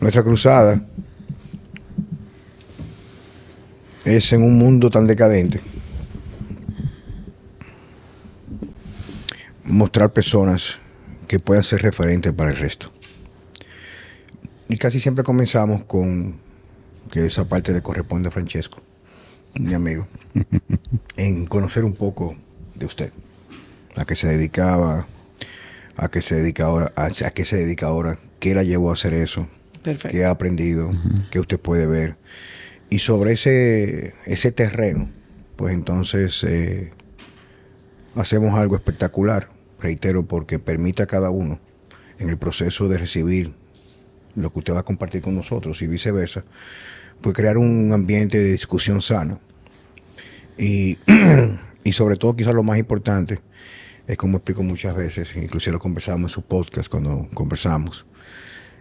Nuestra cruzada es en un mundo tan decadente. Mostrar personas que puedan ser referentes para el resto. Y casi siempre comenzamos con que esa parte le corresponde a Francesco, mi amigo, en conocer un poco de usted, a qué se dedicaba, a qué se dedica ahora, qué la llevó a hacer eso. Perfecto. Qué ha aprendido, qué usted puede ver. Y sobre ese terreno, pues entonces hacemos algo espectacular, reitero, porque permite a cada uno, en el proceso de recibir lo que usted va a compartir con nosotros y viceversa, pues crear un ambiente de discusión sana. Y sobre todo, quizás lo más importante, es como explico muchas veces, inclusive lo conversamos en su podcast cuando conversamos,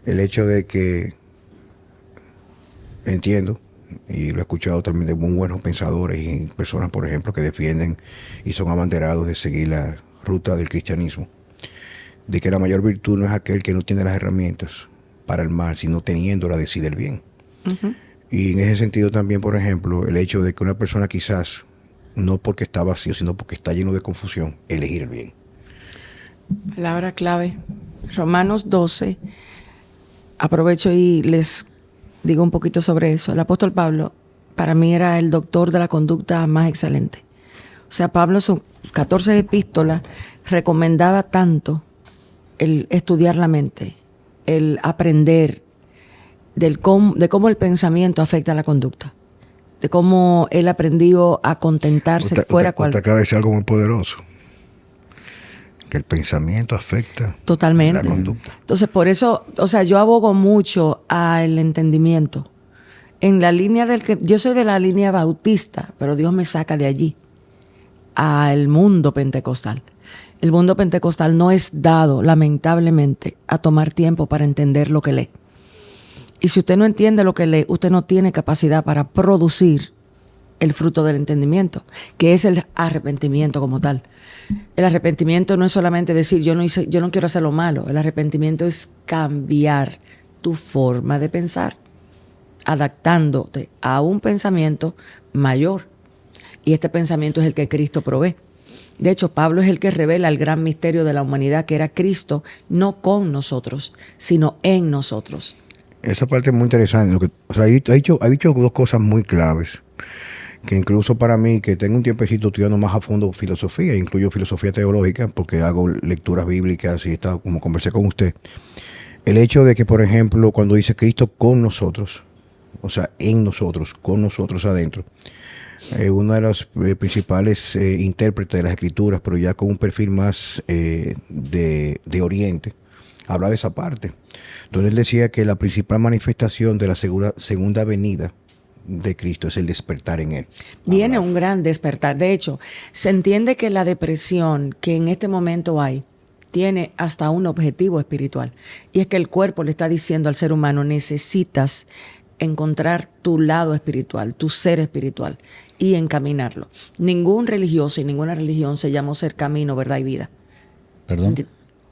el hecho de que entiendo, y lo he escuchado también de muy buenos pensadores y personas, por ejemplo, que defienden y son abanderados de seguir la ruta del cristianismo, de que la mayor virtud no es aquel que no tiene las herramientas para el mal, sino teniéndola decide el bien. Uh-huh. Y en ese sentido también, por ejemplo, el hecho de que una persona quizás, no porque está vacío, sino porque está lleno de confusión, elegir el bien. Palabra clave, Romanos 12. Aprovecho y les digo un poquito sobre eso. El apóstol Pablo, para mí, era el doctor de la conducta más excelente. O sea, Pablo en sus 14 epístolas recomendaba tanto el estudiar la mente, el aprender de cómo el pensamiento afecta a la conducta, de cómo él aprendió a contentarse fuera cual. Usted acaba de decir algo muy poderoso. Que el pensamiento afecta totalmente la conducta. Entonces, por eso, o sea, yo abogo mucho al entendimiento. En la línea yo soy de la línea bautista, pero Dios me saca de allí al mundo pentecostal. El mundo pentecostal no es dado, lamentablemente, a tomar tiempo para entender lo que lee. Y si usted no entiende lo que lee, usted no tiene capacidad para producir el fruto del entendimiento, que es el arrepentimiento como tal. El arrepentimiento no es solamente decir yo no quiero hacer lo malo. El arrepentimiento es cambiar tu forma de pensar, adaptándote a un pensamiento mayor. Y este pensamiento es el que Cristo provee. De hecho, Pablo es el que revela el gran misterio de la humanidad, que era Cristo, no con nosotros, sino en nosotros. Esa parte es muy interesante. Ha dicho dos cosas muy claves, que incluso para mí, que tengo un tiempecito estudiando más a fondo filosofía, incluyo filosofía teológica, porque hago lecturas bíblicas y como conversé con usted. El hecho de que, por ejemplo, cuando dice Cristo con nosotros, o sea, en nosotros, con nosotros adentro, uno de los principales intérpretes de las escrituras, pero ya con un perfil más de Oriente, habla de esa parte. Entonces él decía que la principal manifestación de la segunda venida de Cristo es el despertar en él. Viene un gran despertar. De hecho, se entiende que la depresión que en este momento hay tiene hasta un objetivo espiritual, y es que el cuerpo le está diciendo al ser humano: necesitas encontrar tu lado espiritual, tu ser espiritual, y encaminarlo. Ningún religioso y ninguna religión se llamó ser camino, verdad y vida. ¿Perdón?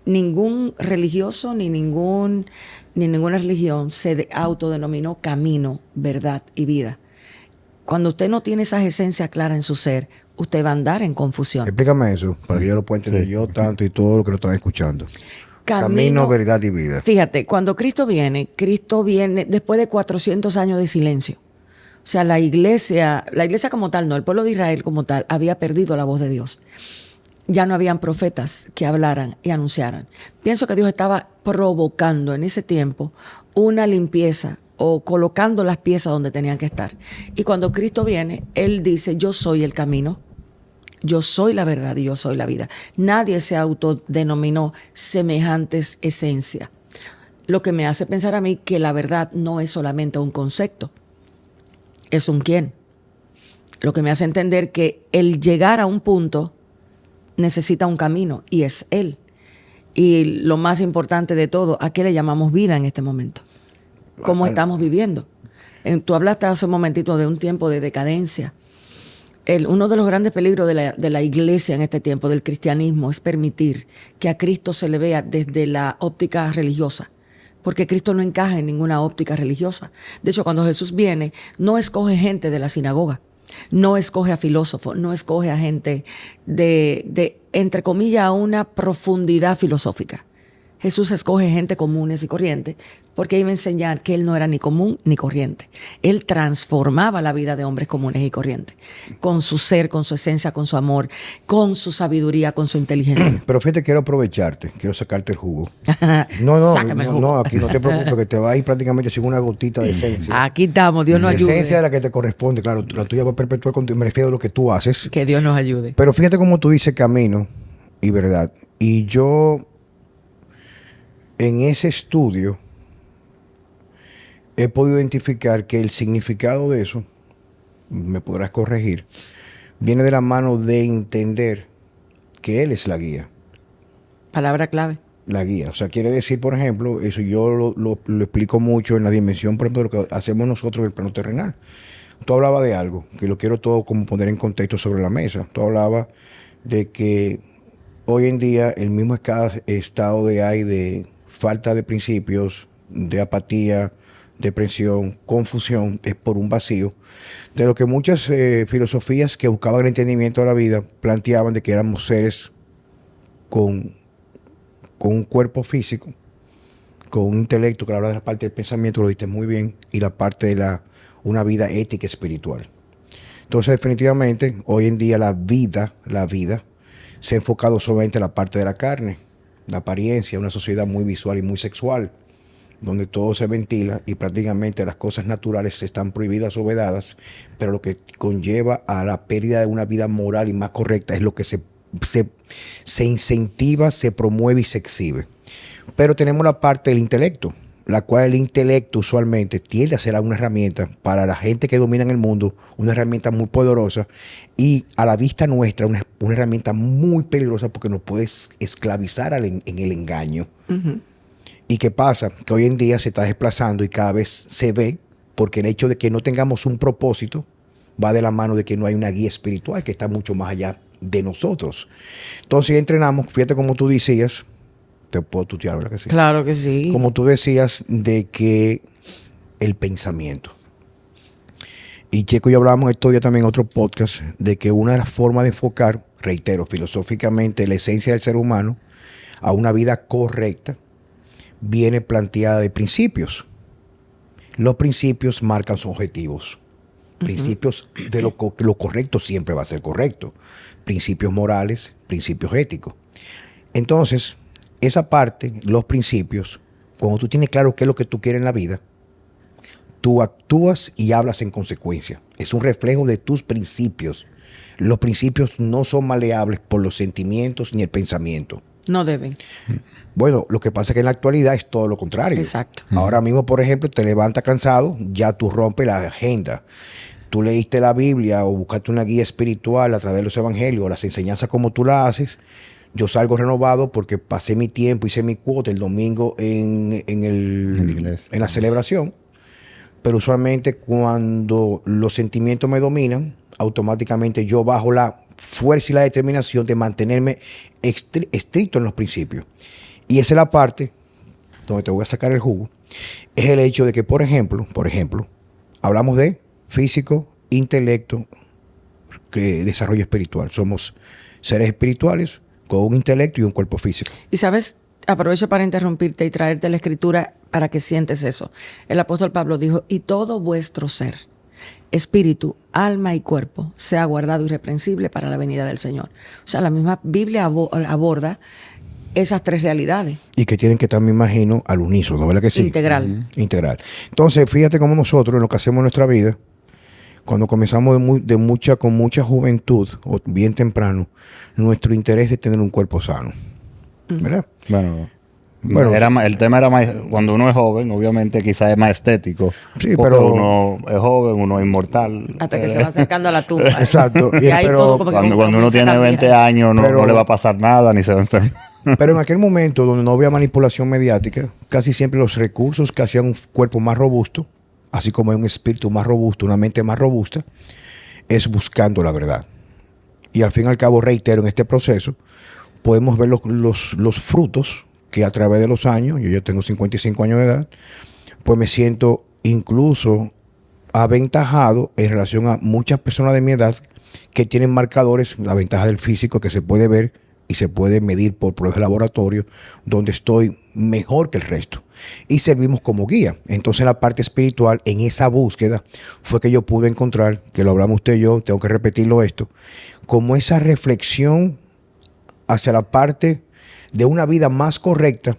Ningún religioso ni ninguna religión se autodenominó camino, verdad y vida. Cuando usted no tiene esas esencias claras en su ser, usted va a andar en confusión. Explícame eso, para que yo lo pueda entender yo tanto y todo lo que lo están escuchando. Camino, verdad y vida. Fíjate, cuando Cristo viene después de 400 años de silencio. O sea, la iglesia como tal, no, el pueblo de Israel como tal, había perdido la voz de Dios. Ya no habían profetas que hablaran y anunciaran. Pienso que Dios estaba provocando en ese tiempo una limpieza, o colocando las piezas donde tenían que estar. Y cuando Cristo viene, Él dice: yo soy el camino, yo soy la verdad y yo soy la vida. Nadie se autodenominó semejantes esencias. Lo que me hace pensar a mí que la verdad no es solamente un concepto, es un quién. Lo que me hace entender que el llegar a un punto necesita un camino, y es Él. Y lo más importante de todo, ¿a qué le llamamos vida en este momento? ¿Cómo estamos viviendo? Tú hablaste hace un momentito de un tiempo de decadencia. Uno de los grandes peligros de la iglesia en este tiempo, del cristianismo, es permitir que a Cristo se le vea desde la óptica religiosa, porque Cristo no encaja en ninguna óptica religiosa. De hecho, cuando Jesús viene, no escoge gente de la sinagoga, no escoge a filósofos, no escoge a gente de entre comillas, una profundidad filosófica. Jesús escoge gente comunes y corrientes porque iba a enseñar que él no era ni común ni corriente. Él transformaba la vida de hombres comunes y corrientes con su ser, con su esencia, con su amor, con su sabiduría, con su inteligencia. Pero fíjate, quiero aprovecharte, quiero sacarte el jugo. No, Sácame el jugo. no, aquí no te preocupes, que te va a ir prácticamente sin una gotita de esencia. Aquí estamos, Dios nos La ayude. esencia de la que te corresponde, claro, la tuya va a perpetuar contigo, me refiero a lo que tú haces. Que Dios nos ayude. Pero fíjate cómo tú dices camino y verdad. Y yo, en ese estudio, he podido identificar que el significado de eso, me podrás corregir, viene de la mano de entender que Él es la guía. Palabra clave. La guía. O sea, quiere decir, por ejemplo, eso yo lo explico mucho en la dimensión, por ejemplo, de lo que hacemos nosotros en el plano terrenal. Tú hablabas de algo, que lo quiero todo como poner en contexto sobre la mesa. Tú hablabas de que hoy en día el mismo estado de falta de principios, de apatía, depresión, confusión, es por un vacío, de lo que muchas filosofías que buscaban el entendimiento de la vida planteaban de que éramos seres con un cuerpo físico, con un intelecto, que habla de la parte del pensamiento, lo diste muy bien, y la parte de una vida ética espiritual. Entonces, definitivamente, hoy en día la vida se ha enfocado solamente en la parte de la carne, la apariencia, una sociedad muy visual y muy sexual, donde todo se ventila y prácticamente las cosas naturales están prohibidas o vedadas, pero lo que conlleva a la pérdida de una vida moral y más correcta es lo que se incentiva, se promueve y se exhibe. Pero tenemos la parte del intelecto, la cual el intelecto usualmente tiende a ser una herramienta para la gente que domina en el mundo, una herramienta muy poderosa y a la vista nuestra una herramienta muy peligrosa porque nos puede esclavizar en el engaño. Uh-huh. ¿Y qué pasa? Que hoy en día se está desplazando y cada vez se ve porque el hecho de que no tengamos un propósito va de la mano de que no hay una guía espiritual que está mucho más allá de nosotros. Entonces entrenamos, fíjate como tú decías, te puedo tutear, ¿verdad que sí? Claro que sí. Como tú decías, de que el pensamiento. Y Checo y yo hablábamos esto día también en otro podcast, de que una de las formas de enfocar, reitero, filosóficamente la esencia del ser humano a una vida correcta, viene planteada de principios. Los principios marcan sus objetivos. Principios de lo correcto siempre va a ser correcto. Principios morales, principios éticos. Entonces, esa parte, los principios, cuando tú tienes claro qué es lo que tú quieres en la vida, tú actúas y hablas en consecuencia. Es un reflejo de tus principios. Los principios no son maleables por los sentimientos ni el pensamiento. No deben. Bueno, lo que pasa es que en la actualidad es todo lo contrario. Exacto. Ahora mismo, por ejemplo, te levantas cansado, ya tú rompes la agenda. Tú leíste la Biblia o buscaste una guía espiritual a través de los evangelios, las enseñanzas como tú las haces. Yo salgo renovado porque pasé mi tiempo, hice mi cuota el domingo en la celebración. Pero usualmente cuando los sentimientos me dominan, automáticamente yo bajo la fuerza y la determinación de mantenerme estricto en los principios. Y esa es la parte donde te voy a sacar el jugo. Es el hecho de que, por ejemplo, hablamos de físico, intelecto, desarrollo espiritual. Somos seres espirituales con un intelecto y un cuerpo físico. Y sabes, aprovecho para interrumpirte y traerte la escritura para que sientes eso. El apóstol Pablo dijo, y todo vuestro ser, espíritu, alma y cuerpo, sea guardado irreprensible para la venida del Señor. O sea, la misma Biblia aborda esas tres realidades. Y que tienen que estar, me imagino, al unísono, ¿verdad que sí? Integral. Integral. Entonces, fíjate cómo nosotros, en lo que hacemos en nuestra vida, cuando comenzamos con mucha juventud, o bien temprano, nuestro interés es tener un cuerpo sano. ¿Verdad? Bueno, el tema era más, cuando uno es joven, obviamente quizás es más estético. Sí, pero uno es joven, uno es inmortal. Hasta que se va acercando a la tumba. Exacto. Pero cuando uno tiene 20 años no le va a pasar nada, ni se va a enfermar. Pero en aquel momento donde no había manipulación mediática, casi siempre los recursos que hacían un cuerpo más robusto, así como hay un espíritu más robusto, una mente más robusta, es buscando la verdad. Y al fin y al cabo, reitero, en este proceso, podemos ver los frutos que a través de los años, yo ya tengo 55 años de edad, pues me siento incluso aventajado en relación a muchas personas de mi edad que tienen marcadores, la ventaja del físico que se puede ver y se puede medir por pruebas de laboratorio, donde estoy mejor que el resto. Y servimos como guía. Entonces, en la parte espiritual, en esa búsqueda, fue que yo pude encontrar, que lo hablamos usted y yo, tengo que repetirlo esto, como esa reflexión hacia la parte de una vida más correcta,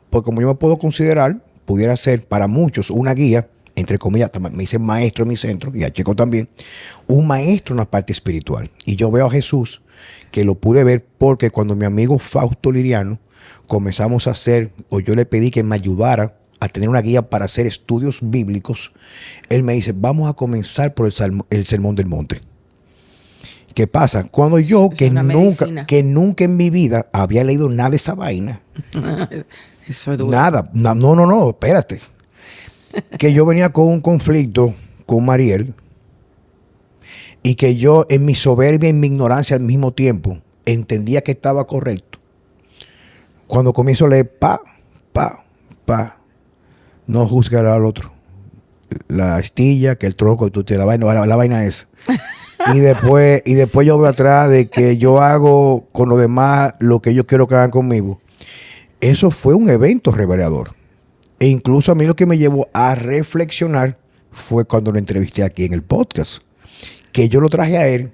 porque como yo me puedo considerar, pudiera ser para muchos una guía, entre comillas, me dicen maestro en mi centro, y a Checo también, un maestro en la parte espiritual. Y yo veo a Jesús, que lo pude ver porque cuando mi amigo Fausto Liriano comenzamos a hacer, o yo le pedí que me ayudara a tener una guía para hacer estudios bíblicos, él me dice, vamos a comenzar por el Sermón del Monte. ¿Qué pasa? Cuando yo, que nunca en mi vida había leído nada de esa vaina. Eso es duro. Nada. No, espérate. Que yo venía con un conflicto con Mariel y que yo en mi soberbia y en mi ignorancia al mismo tiempo entendía que estaba correcto. Cuando comienzo a leer no juzgar al otro. La astilla, que el tronco, que tú te la vaina esa. Y después yo veo atrás de que yo hago con los demás lo que yo quiero que hagan conmigo. Eso fue un evento revelador. E incluso a mí lo que me llevó a reflexionar fue cuando lo entrevisté aquí en el podcast. Que yo lo traje a él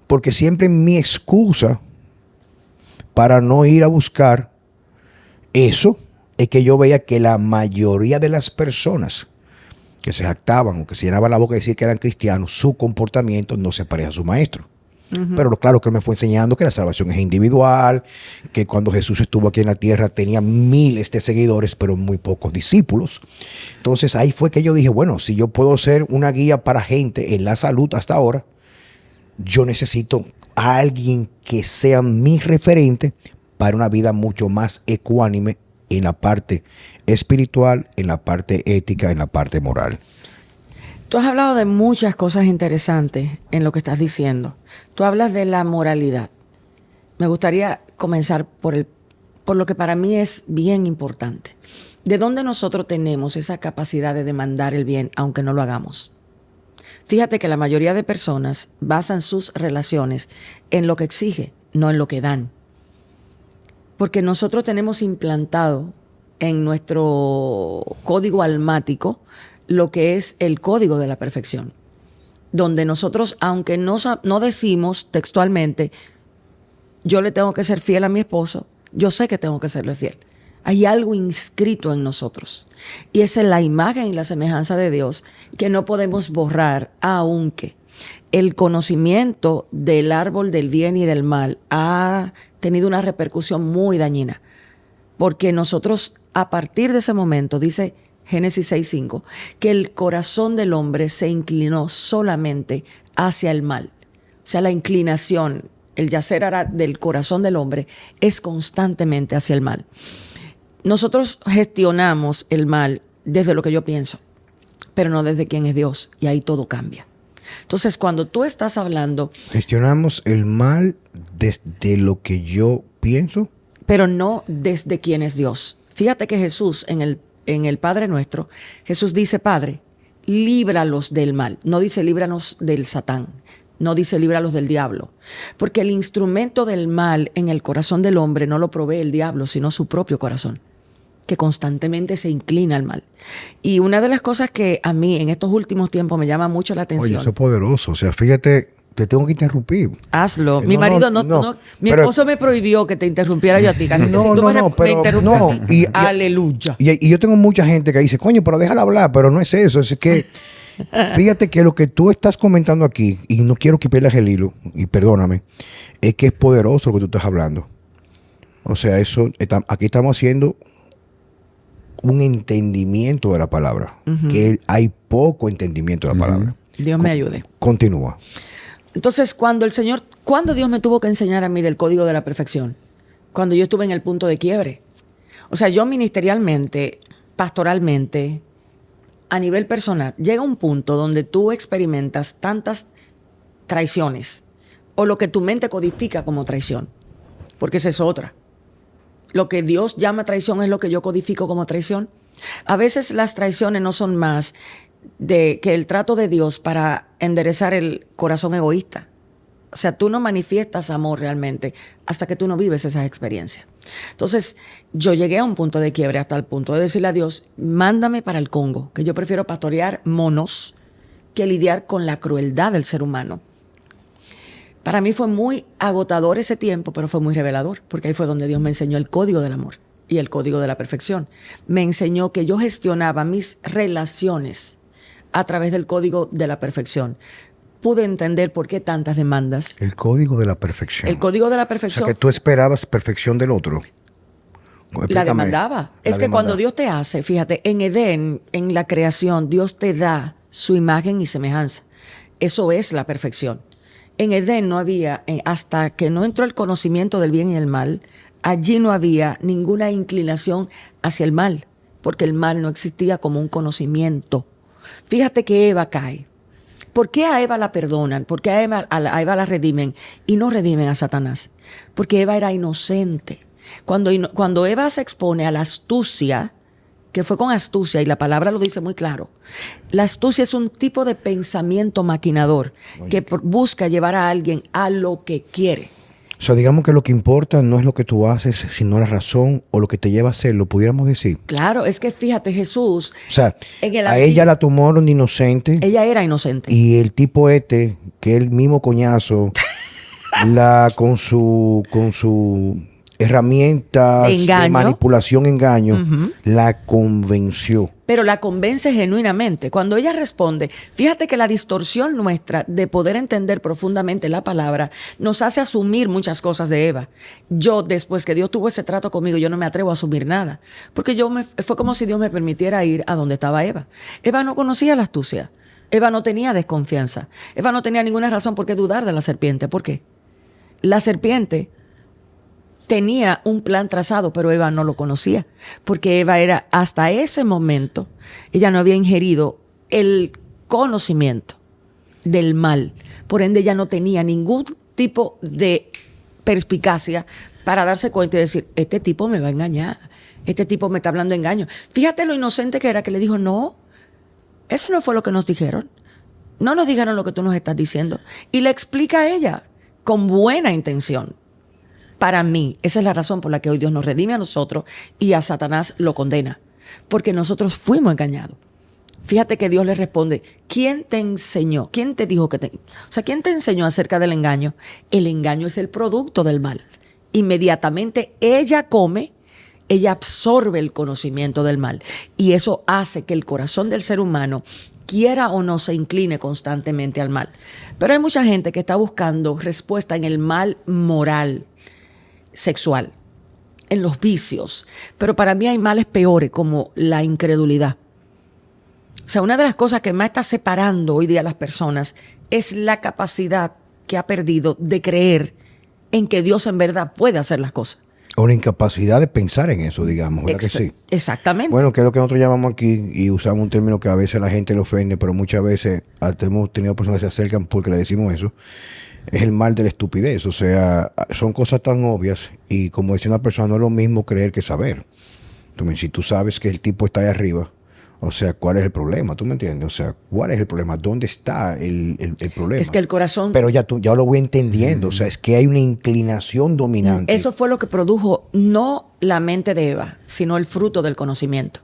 porque siempre mi excusa para no ir a buscar eso es que yo veía que la mayoría de las personas que se jactaban o que se llenaban la boca de decir que eran cristianos, su comportamiento no se parece a su maestro. Pero claro que él me fue enseñando que la salvación es individual, que cuando Jesús estuvo aquí en la tierra tenía miles de seguidores, pero muy pocos discípulos. Entonces ahí fue que yo dije, bueno, si yo puedo ser una guía para gente en la salud hasta ahora, yo necesito a alguien que sea mi referente para una vida mucho más ecuánime en la parte espiritual, en la parte ética, en la parte moral. Tú has hablado de muchas cosas interesantes en lo que estás diciendo. Tú hablas de la moralidad. Me gustaría comenzar por lo que para mí es bien importante. ¿De dónde nosotros tenemos esa capacidad de demandar el bien, aunque no lo hagamos? Fíjate que la mayoría de personas basan sus relaciones en lo que exige, no en lo que dan. Porque nosotros tenemos implantado en nuestro código almático lo que es el código de la perfección, donde nosotros, aunque no decimos textualmente, yo le tengo que ser fiel a mi esposo, yo sé que tengo que serle fiel. Hay algo inscrito en nosotros. Y esa es la imagen y la semejanza de Dios que no podemos borrar, aunque el conocimiento del árbol del bien y del mal ha tenido una repercusión muy dañina. Porque nosotros, a partir de ese momento, dice Génesis 6:5, que el corazón del hombre se inclinó solamente hacia el mal. O sea, la inclinación, el yacer del corazón del hombre es constantemente hacia el mal. Nosotros gestionamos el mal desde lo que yo pienso, pero no desde quién es Dios, y ahí todo cambia. Entonces, cuando tú estás hablando... Gestionamos el mal desde lo que yo pienso, pero no desde quién es Dios. Fíjate que Jesús, en el Padre Nuestro, Jesús dice, Padre, líbralos del mal. No dice líbranos del Satán. No dice líbralos del diablo. Porque el instrumento del mal en el corazón del hombre no lo provee el diablo, sino su propio corazón, que constantemente se inclina al mal. Y una de las cosas que a mí en estos últimos tiempos me llama mucho la atención. Oye, eso es poderoso. O sea, fíjate, te tengo que interrumpir. Hazlo. Mi marido mi esposo me prohibió que te interrumpiera yo a ti. Casi que si tú me interrumpes a ti, aleluya. Y yo tengo mucha gente que dice, coño, pero déjala hablar, pero no es eso. Es que, fíjate que lo que tú estás comentando aquí, y no quiero que pierdas el hilo, y perdóname, es que es poderoso lo que tú estás hablando. O sea, aquí estamos haciendo un entendimiento de la palabra, que hay poco entendimiento de la palabra. Dios me ayude. Continúa. Entonces, ¿cuándo Dios me tuvo que enseñar a mí del código de la perfección? Cuando yo estuve en el punto de quiebre. O sea, yo ministerialmente, pastoralmente, a nivel personal, llega un punto donde tú experimentas tantas traiciones, o lo que tu mente codifica como traición, porque esa es otra. Lo que Dios llama traición es lo que yo codifico como traición. A veces las traiciones no son más que el trato de Dios para enderezar el corazón egoísta. O sea, tú no manifiestas amor realmente hasta que tú no vives esas experiencias. Entonces, yo llegué a un punto de quiebre hasta el punto de decirle a Dios, mándame para el Congo, que yo prefiero pastorear monos que lidiar con la crueldad del ser humano. Para mí fue muy agotador ese tiempo, pero fue muy revelador, porque ahí fue donde Dios me enseñó el código del amor y el código de la perfección. Me enseñó que yo gestionaba mis relaciones a través del código de la perfección. Pude entender por qué tantas demandas. El código de la perfección. El código de la perfección. O sea, que tú esperabas perfección del otro. Explícame. La demandaba. Es que cuando Dios te hace, fíjate, en Edén, en la creación, Dios te da su imagen y semejanza. Eso es la perfección. En Edén no había, hasta que no entró el conocimiento del bien y el mal, allí no había ninguna inclinación hacia el mal, porque el mal no existía como un conocimiento. Fíjate que Eva cae. ¿Por qué a Eva la perdonan? ¿Por qué a Eva la redimen y no redimen a Satanás? Porque Eva era inocente. Cuando Eva se expone a la astucia, que fue con astucia, y la palabra lo dice muy claro, la astucia es un tipo de pensamiento maquinador que busca llevar a alguien a lo que quiere. O sea, digamos que lo que importa no es lo que tú haces, sino la razón o lo que te lleva a hacerlo, pudiéramos decir. Claro, es que fíjate, Jesús... O sea, a ella la tomaron de inocente. Ella era inocente. Y el tipo que el mismo coñazo, con su herramientas de manipulación, engaño, la convenció. Pero la convence genuinamente. Cuando ella responde, fíjate que la distorsión nuestra de poder entender profundamente la palabra nos hace asumir muchas cosas de Eva. Yo, después que Dios tuvo ese trato conmigo, yo no me atrevo a asumir nada. Porque fue como si Dios me permitiera ir a donde estaba Eva. Eva no conocía la astucia. Eva no tenía desconfianza. Eva no tenía ninguna razón por qué dudar de la serpiente. ¿Por qué? La serpiente tenía un plan trazado, pero Eva no lo conocía, porque Eva era, hasta ese momento, ella no había ingerido el conocimiento del mal. Por ende, ella no tenía ningún tipo de perspicacia para darse cuenta y decir, este tipo me va a engañar, este tipo me está hablando de engaño. Fíjate lo inocente que era, que le dijo, no, eso no fue lo que nos dijeron. No nos dijeron lo que tú nos estás diciendo. Y le explica a ella, con buena intención. Para mí, esa es la razón por la que hoy Dios nos redime a nosotros y a Satanás lo condena. Porque nosotros fuimos engañados. Fíjate que Dios le responde, ¿quién te enseñó? ¿Quién te dijo O sea, ¿quién te enseñó acerca del engaño? El engaño es el producto del mal. Inmediatamente ella come, ella absorbe el conocimiento del mal. Y eso hace que el corazón del ser humano, quiera o no, se incline constantemente al mal. Pero hay mucha gente que está buscando respuesta en el mal moral, sexual, en los vicios. Pero para mí hay males peores, como la incredulidad. O sea, una de las cosas que más está separando hoy día a las personas es la capacidad que ha perdido de creer en que Dios en verdad puede hacer las cosas. O la incapacidad de pensar en eso, digamos, ¿verdad que sí? Exactamente. Bueno, que es lo que nosotros llamamos aquí, y usamos un término que a veces la gente le ofende, pero muchas veces hasta hemos tenido personas que se acercan porque le decimos eso. Es el mal de la estupidez. O sea, son cosas tan obvias, y como decía una persona, no es lo mismo creer que saber. Entonces, si tú sabes que el tipo está ahí arriba, o sea, ¿cuál es el problema? ¿Tú me entiendes? O sea, ¿cuál es el problema? ¿Dónde está el problema? Es que el corazón... Pero ya lo voy entendiendo. O sea, es que hay una inclinación dominante. Eso fue lo que produjo no la mente de Eva, sino el fruto del conocimiento.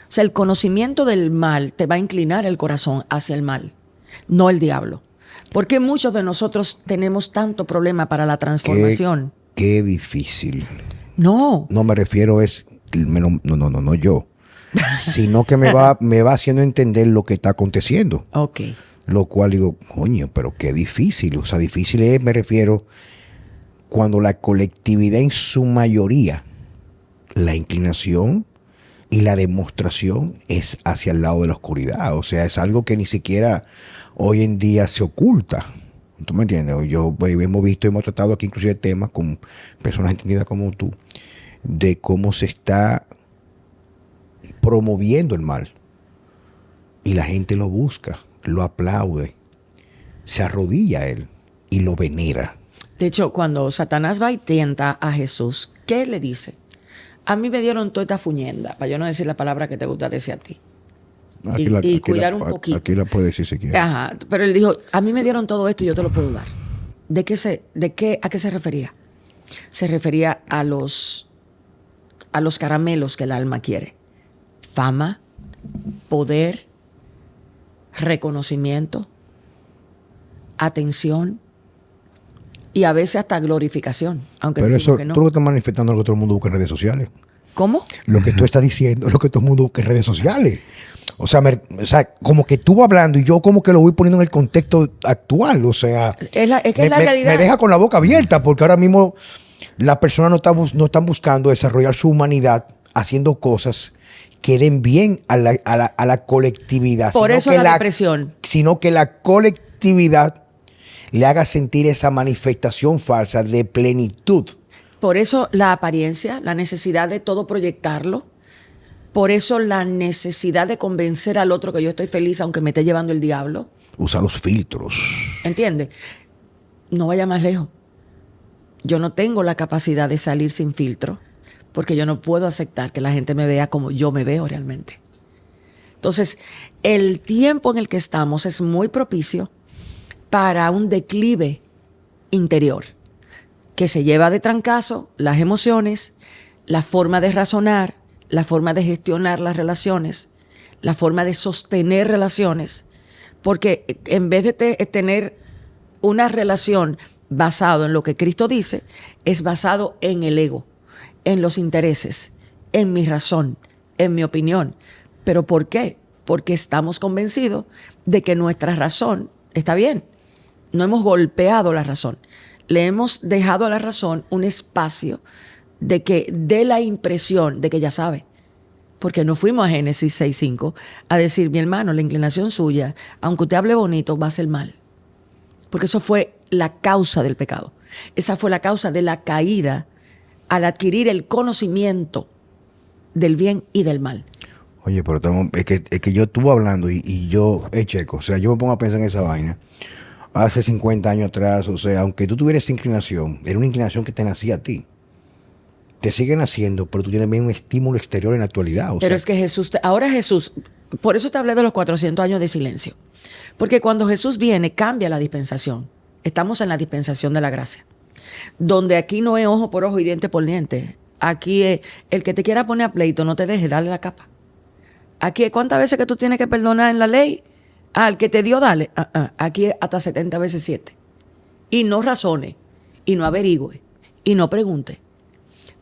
O sea, el conocimiento del mal te va a inclinar el corazón hacia el mal, no el diablo. ¿Por qué muchos de nosotros tenemos tanto problema para la transformación? Qué difícil. No. No me refiero no yo. Sino que me va haciendo entender lo que está aconteciendo. Ok. Lo cual digo, coño, pero qué difícil. O sea, difícil es, me refiero, cuando la colectividad en su mayoría, la inclinación y la demostración es hacia el lado de la oscuridad. O sea, es algo que ni siquiera hoy en día se oculta. ¿Tú me entiendes? Hemos visto, hemos tratado aquí inclusive temas con personas entendidas como tú, de cómo se está promoviendo el mal. Y la gente lo busca, lo aplaude, se arrodilla a él y lo venera. De hecho, cuando Satanás va y tienta a Jesús, ¿qué le dice? A mí me dieron toda esta fuñenda, para yo no decir la palabra que te gusta decir a ti. Aquí Cuidar un poquito. Aquí la puede decir si quiere. Ajá, pero él dijo, a mí me dieron todo esto y yo te lo puedo dar. ¿A qué se refería? Se refería a los caramelos que el alma quiere. Fama, poder, reconocimiento, atención y a veces hasta glorificación, aunque pero decimos eso, que no. tú lo que estás manifestando lo que todo el mundo busca en redes sociales. ¿Cómo? Lo que tú estás diciendo es lo que todo el mundo busca en redes sociales. O sea, como que tú hablando y yo como que lo voy poniendo en el contexto actual. O sea, Es la realidad. Me deja con la boca abierta porque ahora mismo las personas no están buscando desarrollar su humanidad haciendo cosas que den bien a la colectividad. Por eso la depresión. Sino que la colectividad le haga sentir esa manifestación falsa de plenitud. Por eso la apariencia, la necesidad de todo proyectarlo. Por eso la necesidad de convencer al otro que yo estoy feliz aunque me esté llevando el diablo. Usa los filtros. ¿Entiendes? No vaya más lejos. Yo no tengo la capacidad de salir sin filtro porque yo no puedo aceptar que la gente me vea como yo me veo realmente. Entonces, el tiempo en el que estamos es muy propicio para un declive interior que se lleva de trancazo las emociones, la forma de razonar, la forma de gestionar las relaciones, la forma de sostener relaciones, porque en vez de tener una relación basado en lo que Cristo dice, es basado en el ego, en los intereses, en mi razón, en mi opinión. ¿Pero por qué? Porque estamos convencidos de que nuestra razón está bien. No hemos golpeado la razón. Le hemos dejado a la razón un espacio de que dé la impresión de que ya sabe. Porque no fuimos a Génesis 6:5 a decir, mi hermano, la inclinación suya, aunque usted hable bonito, va a ser mal. Porque eso fue la causa del pecado. Esa fue la causa de la caída al adquirir el conocimiento del bien y del mal. Oye, pero es que yo estuve hablando y yo, checo, o sea, yo me pongo a pensar en esa vaina. Hace 50 años atrás, o sea, aunque tú tuvieras esa inclinación, era una inclinación que te nacía a ti. Te siguen haciendo, pero tú tienes bien un estímulo exterior en la actualidad. Pero es que Jesús, ahora Jesús, por eso te hablé de los 400 años de silencio. Porque cuando Jesús viene, cambia la dispensación. Estamos en la dispensación de la gracia. Donde aquí no es ojo por ojo y diente por diente. Aquí es el que te quiera poner a pleito, no te deje, dale la capa. Aquí es cuántas veces que tú tienes que perdonar en la ley. Al que te dio, dale. Aquí es hasta 70 veces 7. Y no razone, y no averigüe, y no pregunte.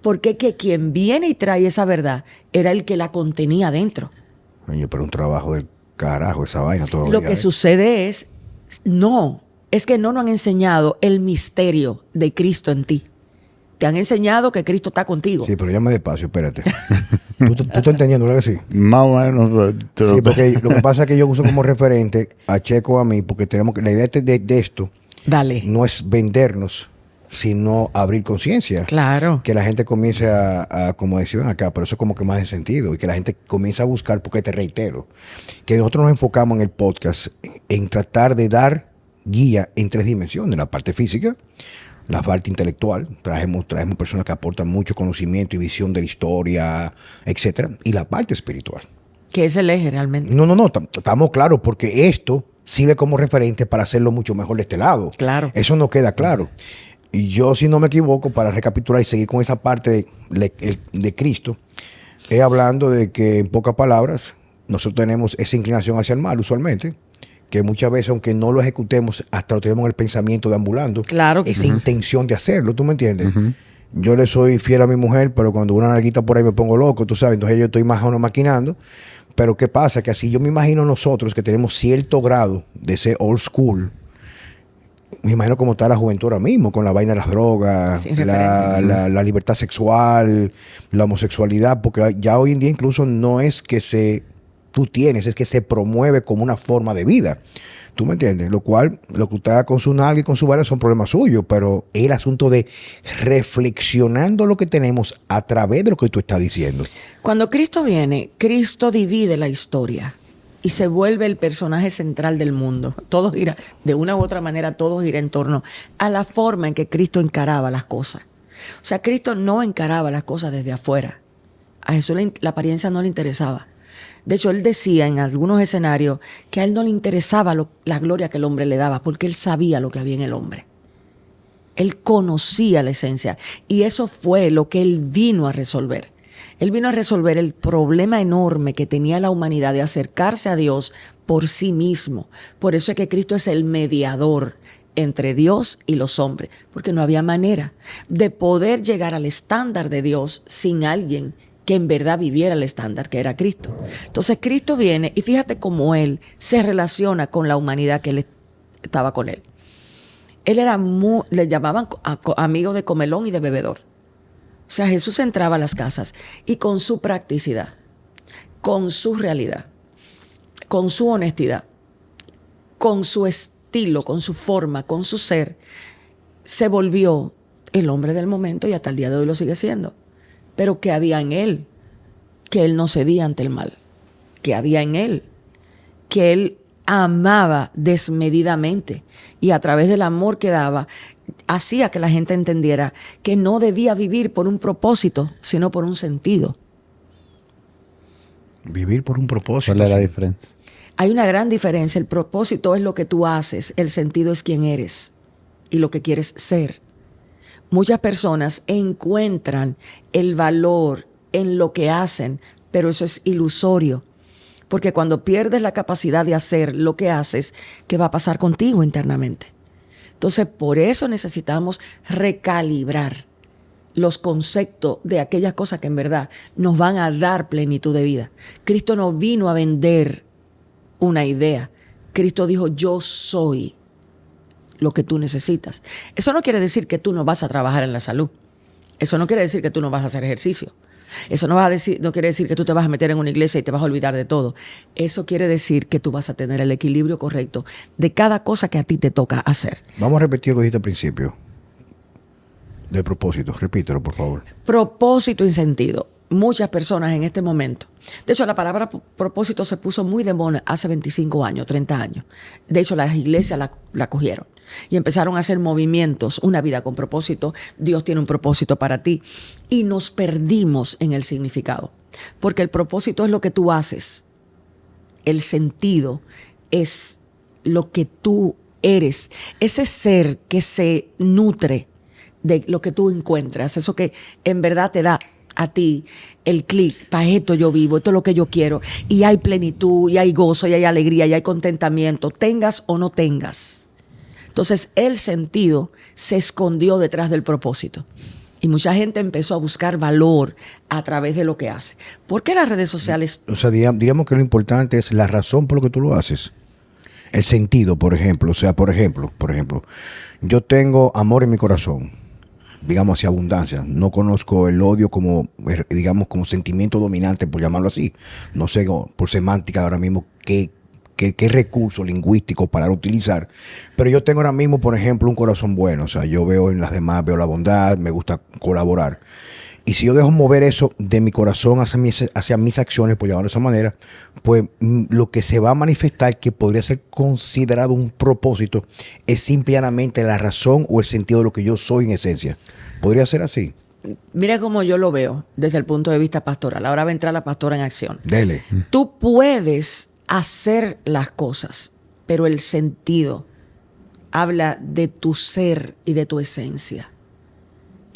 Porque que quien viene y trae esa verdad era el que la contenía dentro. Oye, pero un trabajo del carajo esa vaina todo. Lo que sucede es que no nos han enseñado el misterio de Cristo en ti. Te han enseñado que Cristo está contigo. Sí, pero llame despacio, espérate. ¿Tú estás entendiendo lo que sí? Más o menos. Sí, porque lo que pasa es que yo uso como referente a Checo, a mí, porque tenemos que la idea de esto no es vendernos, sino abrir conciencia. Claro. Que la gente comience a como decían acá, pero eso como que más de sentido, y que la gente comience a buscar, porque te reitero, que nosotros nos enfocamos en el podcast en tratar de dar guía en 3 dimensiones, la parte física, la parte intelectual, traemos personas que aportan mucho conocimiento y visión de la historia, etcétera, y la parte espiritual. Que es el eje realmente. No, estamos claros, porque esto sirve como referente para hacerlo mucho mejor de este lado. Claro. Eso no queda claro. Y yo, si no me equivoco, para recapitular y seguir con esa parte de Cristo, hablando de que, en pocas palabras, nosotros tenemos esa inclinación hacia el mal usualmente, que muchas veces, aunque no lo ejecutemos, hasta lo tenemos en el pensamiento deambulando. Claro que esa sí. intención de hacerlo, ¿tú me entiendes? Yo le soy fiel a mi mujer, pero cuando una nalguita por ahí me pongo loco, tú sabes, entonces yo estoy más o menos maquinando. Pero ¿qué pasa? Que así yo me imagino nosotros que tenemos cierto grado de ser old school. Me imagino cómo está la juventud ahora mismo, con la vaina de las drogas, Sí, la libertad sexual, la homosexualidad, porque ya hoy en día incluso no es que tú tienes, es que se promueve como una forma de vida. ¿Tú me entiendes? Lo cual, lo que usted haga con su nalga y con su vaina son problemas suyos, pero es el asunto de reflexionando lo que tenemos a través de lo que tú estás diciendo. Cuando Cristo viene, Cristo divide la historia y se vuelve el personaje central del mundo. Todo gira, de una u otra manera, todo gira en torno a la forma en que Cristo encaraba las cosas. O sea, Cristo no encaraba las cosas desde afuera. A Jesús la apariencia no le interesaba. De hecho, él decía en algunos escenarios que a él no le interesaba la gloria que el hombre le daba, porque él sabía lo que había en el hombre. Él conocía la esencia. Y eso fue lo que él vino a resolver. Él vino a resolver el problema enorme que tenía la humanidad de acercarse a Dios por sí mismo. Por eso es que Cristo es el mediador entre Dios y los hombres, porque no había manera de poder llegar al estándar de Dios sin alguien que en verdad viviera el estándar que era Cristo. Entonces Cristo viene y fíjate cómo Él se relaciona con la humanidad que él estaba con él. Él era le llamaban amigo de comelón y de bebedor. O sea, Jesús entraba a las casas y con su practicidad, con su realidad, con su honestidad, con su estilo, con su forma, con su ser, se volvió el hombre del momento y hasta el día de hoy lo sigue siendo. Pero ¿qué había en él? Que él no cedía ante el mal. ¿Qué había en él? Que él amaba desmedidamente y a través del amor que daba, hacía que la gente entendiera que no debía vivir por un propósito, sino por un sentido. Vivir por un propósito. ¿Cuál es la diferencia? Hay una gran diferencia. El propósito es lo que tú haces, el sentido es quién eres y lo que quieres ser. Muchas personas encuentran el valor en lo que hacen, pero eso es ilusorio. Porque cuando pierdes la capacidad de hacer lo que haces, ¿qué va a pasar contigo internamente? Entonces, por eso necesitamos recalibrar los conceptos de aquellas cosas que en verdad nos van a dar plenitud de vida. Cristo no vino a vender una idea. Cristo dijo, yo soy lo que tú necesitas. Eso no quiere decir que tú no vas a trabajar en la salud. Eso no quiere decir que tú no vas a hacer ejercicio. Eso no quiere decir que tú te vas a meter en una iglesia y te vas a olvidar de todo. Eso quiere decir que tú vas a tener el equilibrio correcto de cada cosa que a ti te toca hacer. Vamos a repetir lo que dijiste al principio. Del propósito. Repítelo, por favor. Propósito y sentido. Muchas personas en este momento. De hecho, la palabra propósito se puso muy de moda hace 25 años, 30 años. De hecho, las iglesias la cogieron y empezaron a hacer movimientos, una vida con propósito. Dios tiene un propósito para ti. Y nos perdimos en el significado. Porque el propósito es lo que tú haces. El sentido es lo que tú eres. Ese ser que se nutre de lo que tú encuentras. Eso que en verdad te da a ti el clic, para esto yo vivo, esto es lo que yo quiero, y hay plenitud, y hay gozo, y hay alegría, y hay contentamiento, tengas o no tengas. Entonces el sentido se escondió detrás del propósito y mucha gente empezó a buscar valor a través de lo que hace. ¿Por qué las redes sociales? O sea, diríamos que lo importante es la razón por lo que tú lo haces. El sentido, por ejemplo. O sea, por ejemplo, yo tengo amor en mi corazón, digamos hacia abundancia. No conozco el odio como, digamos, como sentimiento dominante, por llamarlo así. No sé por semántica ahora mismo qué recurso lingüístico para utilizar. Pero yo tengo ahora mismo, por ejemplo, un corazón bueno. O sea, yo veo en las demás, veo la bondad, me gusta colaborar. Y si yo dejo mover eso de mi corazón hacia mis acciones, por llamarlo de esa manera, pues lo que se va a manifestar, que podría ser considerado un propósito, es simplemente la razón o el sentido de lo que yo soy en esencia. ¿Podría ser así? Mira cómo yo lo veo desde el punto de vista pastoral. Ahora va a entrar la pastora en acción. Dele. Tú puedes hacer las cosas, pero el sentido habla de tu ser y de tu esencia.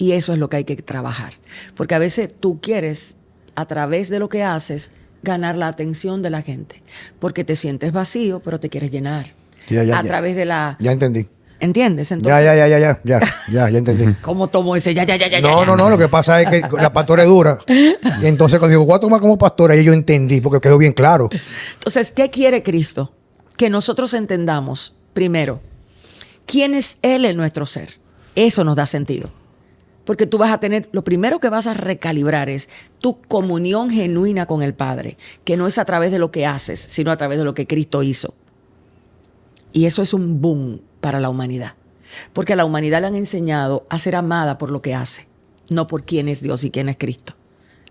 Y eso es lo que hay que trabajar. Porque a veces tú quieres, a través de lo que haces, ganar la atención de la gente. Porque te sientes vacío, pero te quieres llenar. A través de la... Ya entendí. ¿Entiendes? Entonces, ya entendí. ¿Cómo tomo ese ya? No, lo que pasa es que la pastora es dura. Y entonces cuando digo, voy a tomar como pastora, y yo entendí, porque quedó bien claro. Entonces, ¿qué quiere Cristo? Que nosotros entendamos, primero, quién es Él en nuestro ser. Eso nos da sentido. Porque tú vas a tener, lo primero que vas a recalibrar es tu comunión genuina con el Padre, que no es a través de lo que haces, sino a través de lo que Cristo hizo. Y eso es un boom para la humanidad. Porque a la humanidad le han enseñado a ser amada por lo que hace, no por quién es Dios y quién es Cristo.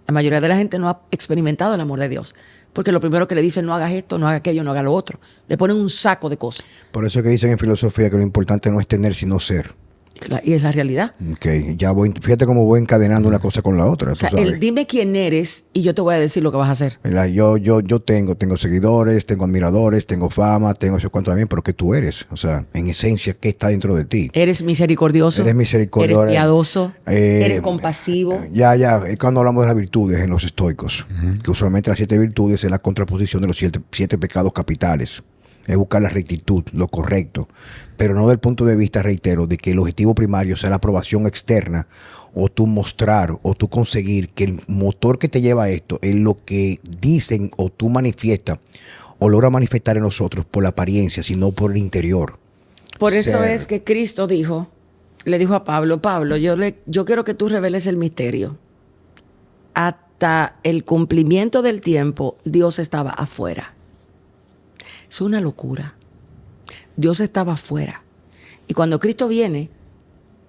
La mayoría de la gente no ha experimentado el amor de Dios. Porque lo primero que le dicen, no hagas esto, no hagas aquello, no hagas lo otro. Le ponen un saco de cosas. Por eso es que dicen en filosofía que lo importante no es tener, sino ser. Y es la realidad. Okay, ya voy, fíjate cómo voy encadenando una cosa con la otra. O sea, el dime quién eres y yo te voy a decir lo que vas a hacer. Yo tengo seguidores, tengo admiradores, tengo fama, tengo eso cuanto también, pero ¿qué tú eres? O sea, en esencia, ¿qué está dentro de ti? Eres misericordioso. Eres misericordioso. Eres piadoso. Eres compasivo. Es cuando hablamos de las virtudes en los estoicos, que usualmente las 7 virtudes es la contraposición de los 7 pecados capitales. Es buscar la rectitud, lo correcto, pero no del punto de vista, reitero, de que el objetivo primario sea la aprobación externa o tú mostrar o tú conseguir que el motor que te lleva a esto es lo que dicen o tú manifiestas o logra manifestar en nosotros por la apariencia, sino por el interior. Por eso es que Cristo le dijo a Pablo, yo quiero que tú reveles el misterio. Hasta el cumplimiento del tiempo, Dios estaba afuera. Es una locura. Dios estaba afuera. Y cuando Cristo viene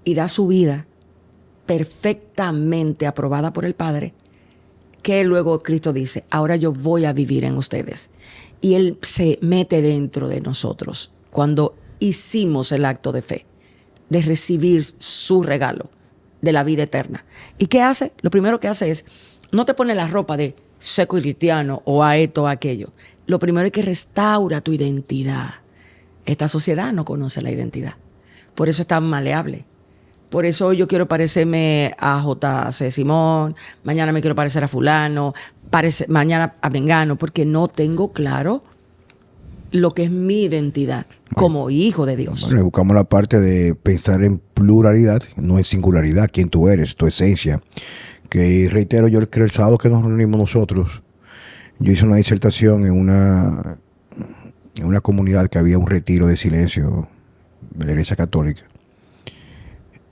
y da su vida perfectamente aprobada por el Padre, que luego Cristo dice, ahora yo voy a vivir en ustedes. Y Él se mete dentro de nosotros cuando hicimos el acto de fe, de recibir su regalo de la vida eterna. ¿Y qué hace? Lo primero que hace es, no te pone la ropa de seco y cristiano o a esto o a aquello. Lo primero es que restaura tu identidad. Esta sociedad no conoce la identidad. Por eso es tan maleable. Por eso yo quiero parecerme a J.C. Simón, mañana me quiero parecer a fulano, mañana a Mengano, porque no tengo claro lo que es mi identidad como hijo de Dios. Bueno, buscamos la parte de pensar en pluralidad, no en singularidad, quién tú eres, tu esencia. Que reitero, yo creo el sábado que nos reunimos nosotros, yo hice una disertación en una comunidad que había un retiro de silencio de la Iglesia Católica.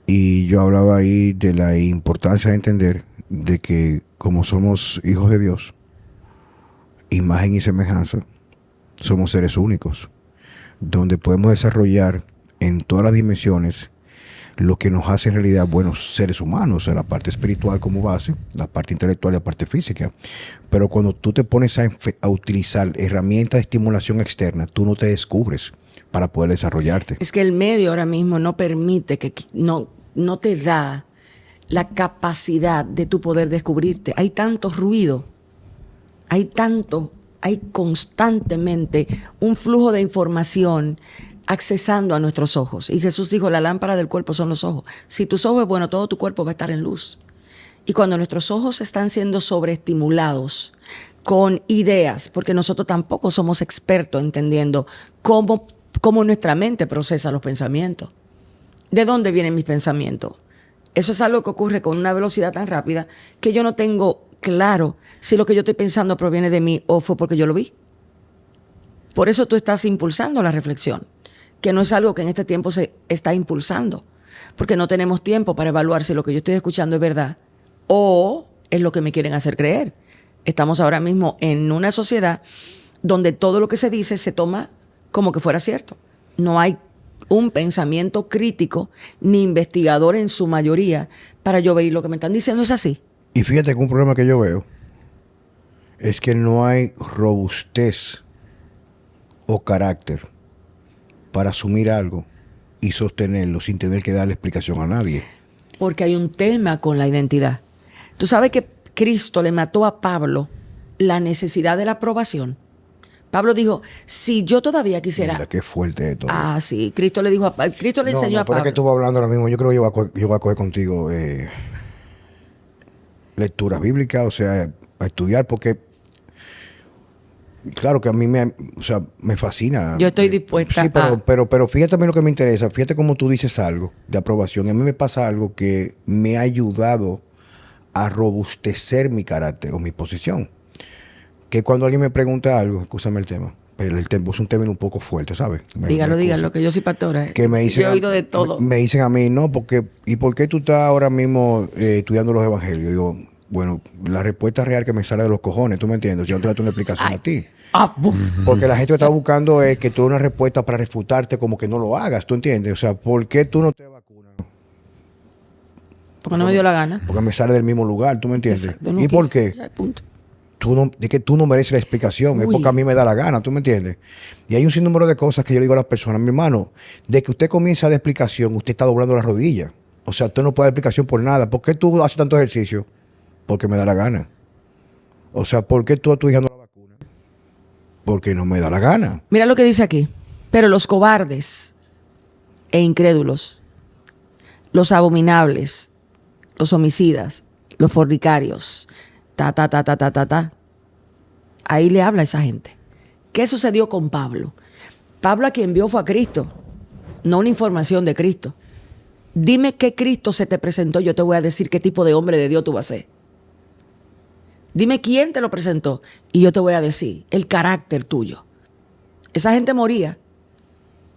Y yo hablaba ahí de la importancia de entender de que como somos hijos de Dios, imagen y semejanza, somos seres únicos, donde podemos desarrollar en todas las dimensiones lo que nos hace en realidad buenos seres humanos, o sea, la parte espiritual como base, la parte intelectual y la parte física. Pero cuando tú te pones a utilizar herramientas de estimulación externa, tú no te descubres para poder desarrollarte. Es que el medio ahora mismo no permite, no te da la capacidad de tu poder descubrirte. Hay tanto ruido, hay constantemente un flujo de información accesando a nuestros ojos. Y Jesús dijo, la lámpara del cuerpo son los ojos. Si tus ojos es bueno, todo tu cuerpo va a estar en luz. Y cuando nuestros ojos están siendo sobreestimulados con ideas, porque nosotros tampoco somos expertos entendiendo cómo nuestra mente procesa los pensamientos. ¿De dónde vienen mis pensamientos? Eso es algo que ocurre con una velocidad tan rápida que yo no tengo claro si lo que yo estoy pensando proviene de mí o fue porque yo lo vi. Por eso tú estás impulsando la reflexión, que no es algo que en este tiempo se está impulsando, porque no tenemos tiempo para evaluar si lo que yo estoy escuchando es verdad o es lo que me quieren hacer creer. Estamos ahora mismo en una sociedad donde todo lo que se dice se toma como que fuera cierto. No hay un pensamiento crítico ni investigador en su mayoría para yo ver lo que me están diciendo es así. Y fíjate que un problema que yo veo es que no hay robustez o carácter para asumir algo y sostenerlo sin tener que darle explicación a nadie. Porque hay un tema con la identidad. Tú sabes que Cristo le mató a Pablo la necesidad de la aprobación. Pablo dijo, si yo todavía quisiera... Mira, qué fuerte de todo. Ah, sí. Cristo le enseñó a Pablo. Pero es que tú vas hablando ahora mismo. Yo creo que yo voy a coger contigo lectura bíblica, o sea, a estudiar, porque claro que a mí me fascina. Yo estoy dispuesta sí, pero fíjate también lo que me interesa. Fíjate cómo tú dices algo de aprobación. A mí me pasa algo que me ha ayudado a robustecer mi carácter o mi posición. Que cuando alguien me pregunta algo, escúchame el tema, pero el tema es un término un poco fuerte, ¿sabes? Dígalo, que yo soy pastora. Que me dicen, yo he oído de todo. Me dicen a mí, no, ¿y por qué tú estás ahora mismo estudiando los evangelios? Digo, bueno, la respuesta real que me sale de los cojones, ¿tú me entiendes? Yo no te doy una explicación a ti. Porque la gente está buscando que tú des una respuesta para refutarte como que no lo hagas, ¿tú entiendes? O sea, ¿por qué tú no te vacunas? Porque no me dio la gana. Porque me sale del mismo lugar, ¿tú me entiendes? Exacto, no ¿Y quise, por qué? Ya, punto. tú no mereces la explicación, es porque a mí me da la gana, ¿tú me entiendes? Y hay un sinnúmero de cosas que yo le digo a las personas, mi hermano, de que usted comienza a dar explicación, usted está doblando las rodillas. O sea, usted no puede dar explicación por nada. ¿Por qué tú haces tanto ejercicio? Porque me da la gana. O sea, ¿por qué tú a tu hija no la vacunas? Porque no me da la gana. Mira lo que dice aquí. Pero los cobardes e incrédulos, los abominables, los homicidas, los fornicarios, ahí le habla a esa gente. ¿Qué sucedió con Pablo? Pablo a quien vio fue a Cristo, no una información de Cristo. Dime qué Cristo se te presentó, yo te voy a decir qué tipo de hombre de Dios tú vas a ser. Dime quién te lo presentó y yo te voy a decir el carácter tuyo. Esa gente moría.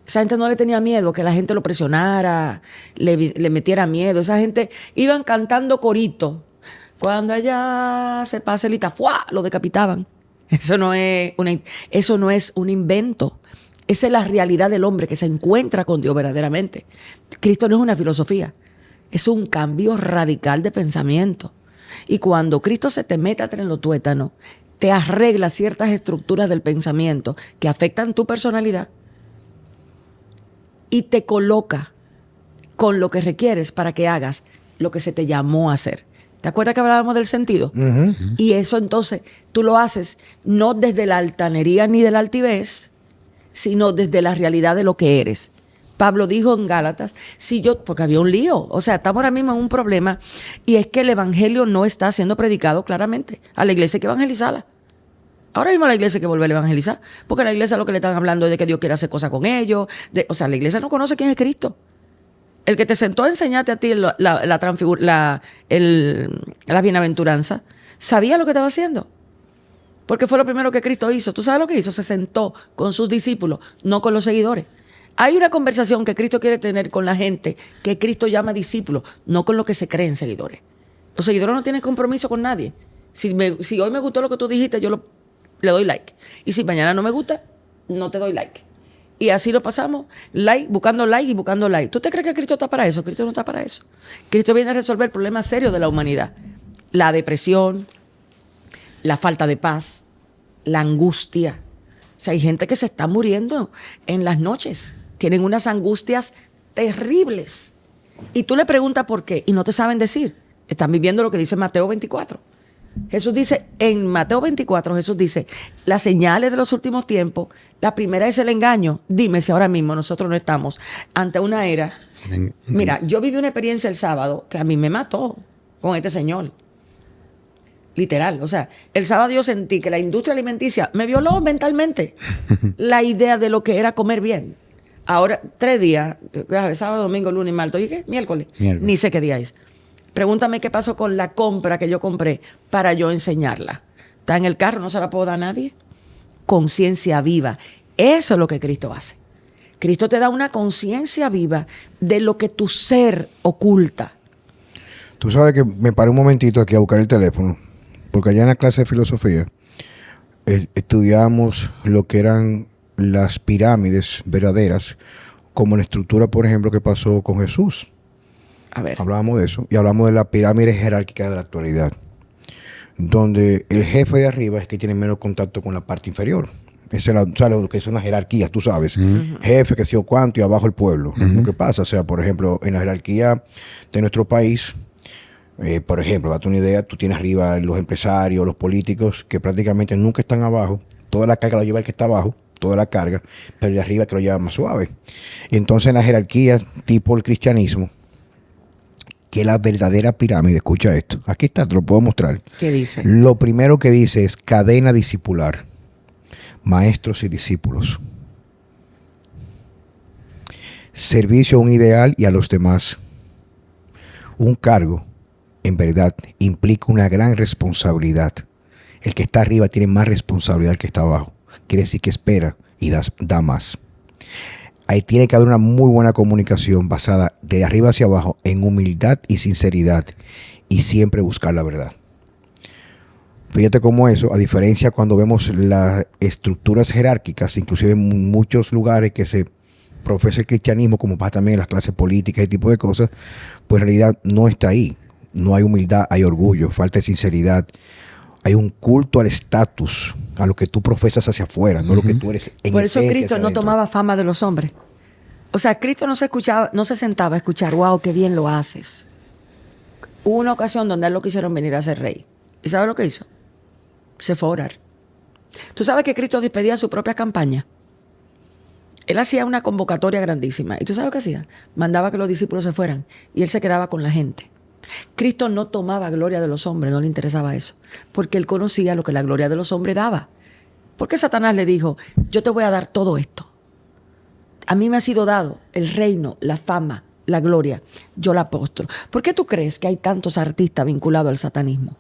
Esa gente no le tenía miedo que la gente lo presionara, le metiera miedo. Esa gente iban cantando corito. Cuando allá se pase el ¡fuá! Lo decapitaban. Eso no es un invento. Esa es la realidad del hombre que se encuentra con Dios verdaderamente. Cristo no es una filosofía. Es un cambio radical de pensamiento. Y cuando Cristo se te mete entre los tuétanos, te arregla ciertas estructuras del pensamiento que afectan tu personalidad y te coloca con lo que requieres para que hagas lo que se te llamó a hacer. ¿Te acuerdas que hablábamos del sentido? Uh-huh. Y eso entonces tú lo haces no desde la altanería ni de la altivez, sino desde la realidad de lo que eres. Pablo dijo en Gálatas, porque había un lío, o sea, estamos ahora mismo en un problema, y es que el evangelio no está siendo predicado claramente. A la iglesia hay que evangelizarla. Ahora mismo a la iglesia hay que volver a evangelizar, porque a la iglesia lo que le están hablando es de que Dios quiere hacer cosas con ellos. O sea, la iglesia no conoce quién es Cristo. El que te sentó a enseñarte a ti la bienaventuranza, sabía lo que estaba haciendo. Porque fue lo primero que Cristo hizo. ¿Tú sabes lo que hizo? Se sentó con sus discípulos, no con los seguidores. Hay una conversación que Cristo quiere tener con la gente que Cristo llama discípulos, no con lo que se creen seguidores. Los seguidores no tienen compromiso con nadie. Si hoy me gustó lo que tú dijiste, yo le doy like. Y si mañana no me gusta, no te doy like. Y así lo pasamos, buscando like y buscando like. ¿Tú te crees que Cristo está para eso? Cristo no está para eso. Cristo viene a resolver problemas serios de la humanidad. La depresión, la falta de paz, la angustia. O sea, hay gente que se está muriendo en las noches. Tienen unas angustias terribles. Y tú le preguntas por qué y no te saben decir. Están viviendo lo que dice Mateo 24. Jesús dice, en Mateo 24, Jesús dice, las señales de los últimos tiempos, la primera es el engaño. Dime si ahora mismo nosotros no estamos ante una era. Mira, yo viví una experiencia el sábado que a mí me mató con este señor. Literal, o sea, el sábado yo sentí que la industria alimenticia me violó mentalmente la idea de lo que era comer bien. Ahora, 3 días, sábado, domingo, lunes y martes, ¿y qué? Miércoles. Ni sé qué día es. Pregúntame qué pasó con la compra que yo compré para yo enseñarla. Está en el carro, no se la puedo dar a nadie. Conciencia viva. Eso es lo que Cristo hace. Cristo te da una conciencia viva de lo que tu ser oculta. Tú sabes que me paré un momentito aquí a buscar el teléfono, porque allá en la clase de filosofía estudiamos lo que eran las pirámides verdaderas, como la estructura, por ejemplo, que pasó con Jesús. A ver. Hablábamos de eso y hablamos de la pirámide jerárquica de la actualidad, donde el jefe de arriba es que tiene menos contacto con la parte inferior. Esa es lo que son las jerarquías, tú sabes. Uh-huh. Jefe, que sé yo cuánto, y abajo el pueblo. Uh-huh. Lo que pasa, o sea, por ejemplo, en la jerarquía de nuestro país, por ejemplo, date una idea, tú tienes arriba los empresarios, los políticos, que prácticamente nunca están abajo. Toda la carga la lleva el que está abajo, toda la carga, pero el de arriba que lo lleva más suave. Y entonces en la jerarquía, tipo el cristianismo, que la verdadera pirámide, escucha esto, aquí está, te lo puedo mostrar. ¿Qué dice? Lo primero que dice es cadena discipular, maestros y discípulos. Servicio a un ideal y a los demás. Un cargo, en verdad, implica una gran responsabilidad. El que está arriba tiene más responsabilidad que el que está abajo. Quiere decir que espera y da más. Ahí tiene que haber una muy buena comunicación basada de arriba hacia abajo en humildad y sinceridad y siempre buscar la verdad. Fíjate cómo eso, a diferencia cuando vemos las estructuras jerárquicas, inclusive en muchos lugares que se profesa el cristianismo, como pasa también en las clases políticas, ese tipo de cosas, pues en realidad no está ahí. No hay humildad, hay orgullo, falta de sinceridad. Hay un culto al estatus, a lo que tú profesas hacia afuera, no lo que tú eres en Por eso esencia Cristo hacia no adentro. tomaba fama de los hombres. O sea, Cristo no se sentaba a escuchar, wow, qué bien lo haces. Hubo una ocasión donde a él lo quisieron venir a ser rey. ¿Y sabe lo que hizo? Se fue a orar. ¿Tú sabes que Cristo despedía su propia campaña? Él hacía una convocatoria grandísima. ¿Y tú sabes lo que hacía? Mandaba que los discípulos se fueran y él se quedaba con la gente. Cristo no tomaba gloria de los hombres, no le interesaba eso, porque él conocía lo que la gloria de los hombres daba. Porque Satanás le dijo, yo te voy a dar todo esto. A mí me ha sido dado el reino, la fama, la gloria. Yo la postro. ¿Por qué tú crees que hay tantos artistas vinculados al satanismo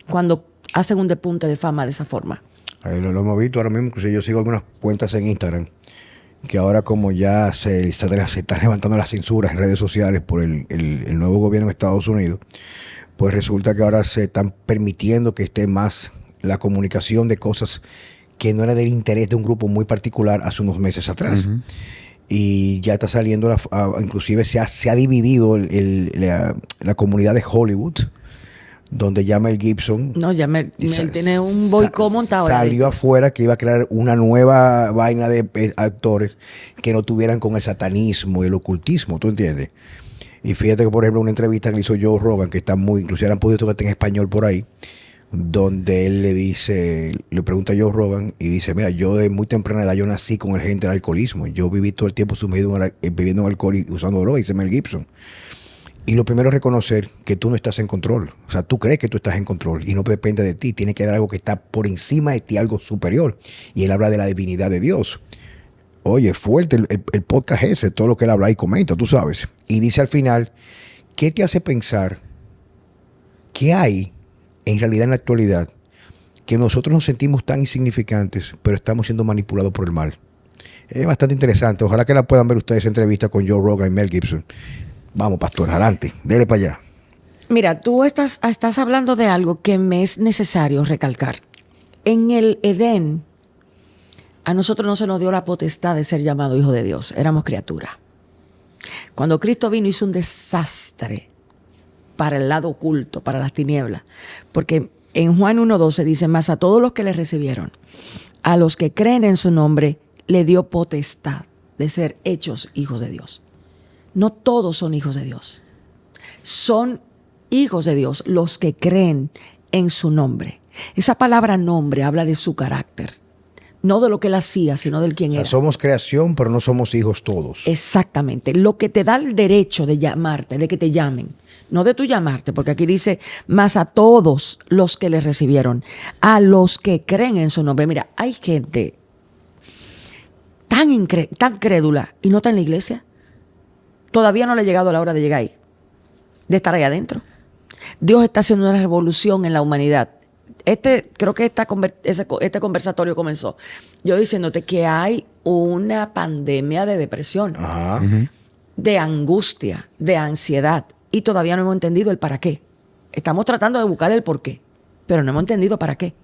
cuando hacen un despunte de fama de esa forma? Lo hemos visto ahora mismo, incluso yo sigo algunas cuentas en Instagram, que ahora como ya se están levantando las censuras en redes sociales por el nuevo gobierno de Estados Unidos, pues resulta que ahora se están permitiendo que esté más la comunicación de cosas que no era del interés de un grupo muy particular hace unos meses atrás. Uh-huh. Y ya está saliendo, inclusive se ha dividido la comunidad de Hollywood, donde ya Mel Gibson... No, ya Mel tiene un boicot montado. Salió afuera que iba a crear una nueva vaina de actores que no tuvieran con el satanismo y el ocultismo, ¿tú entiendes? Y fíjate que, por ejemplo, una entrevista que le hizo Joe Rogan, que está muy... Inclusive han podido tocar en español por ahí, donde él le pregunta a Joe Rogan y dice, mira, yo de muy temprana edad yo nací con el gen del alcoholismo. Yo viví todo el tiempo sumido bebiendo alcohol y usando droga, dice Mel Gibson. Y lo primero es reconocer que tú no estás en control. O sea, tú crees que tú estás en control y no depende de ti. Tiene que haber algo que está por encima de ti, algo superior. Y él habla de la divinidad de Dios. Oye, fuerte el podcast ese, todo lo que él habla y comenta, tú sabes. Y dice al final, ¿qué te hace pensar que hay en realidad en la actualidad que nosotros nos sentimos tan insignificantes, pero estamos siendo manipulados por el mal? Es bastante interesante. Ojalá que la puedan ver ustedes, entrevista con Joe Rogan y Mel Gibson. Vamos, pastor, adelante, dele para allá. Mira, tú estás hablando de algo que me es necesario recalcar. En el Edén, a nosotros no se nos dio la potestad de ser llamado hijo de Dios, éramos criaturas. Cuando Cristo vino hizo un desastre para el lado oculto, para las tinieblas, porque en Juan 1:12 dice, mas a todos los que le recibieron, a los que creen en su nombre, le dio potestad de ser hechos hijos de Dios. No todos son hijos de Dios. Son hijos de Dios los que creen en su nombre. Esa palabra nombre habla de su carácter. No de lo que él hacía, sino del quién era. Somos creación, pero no somos hijos todos. Exactamente. Lo que te da el derecho de llamarte, de que te llamen. No de tú llamarte, porque aquí dice, más a todos los que le recibieron, a los que creen en su nombre. Mira, hay gente tan crédula y no está en la iglesia. Todavía no le ha llegado la hora de llegar ahí, de estar ahí adentro. Dios está haciendo una revolución en la humanidad. Creo que este conversatorio comenzó yo diciéndote que hay una pandemia de depresión, de angustia, de ansiedad, y todavía no hemos entendido el para qué. Estamos tratando de buscar el por qué, pero no hemos entendido para qué.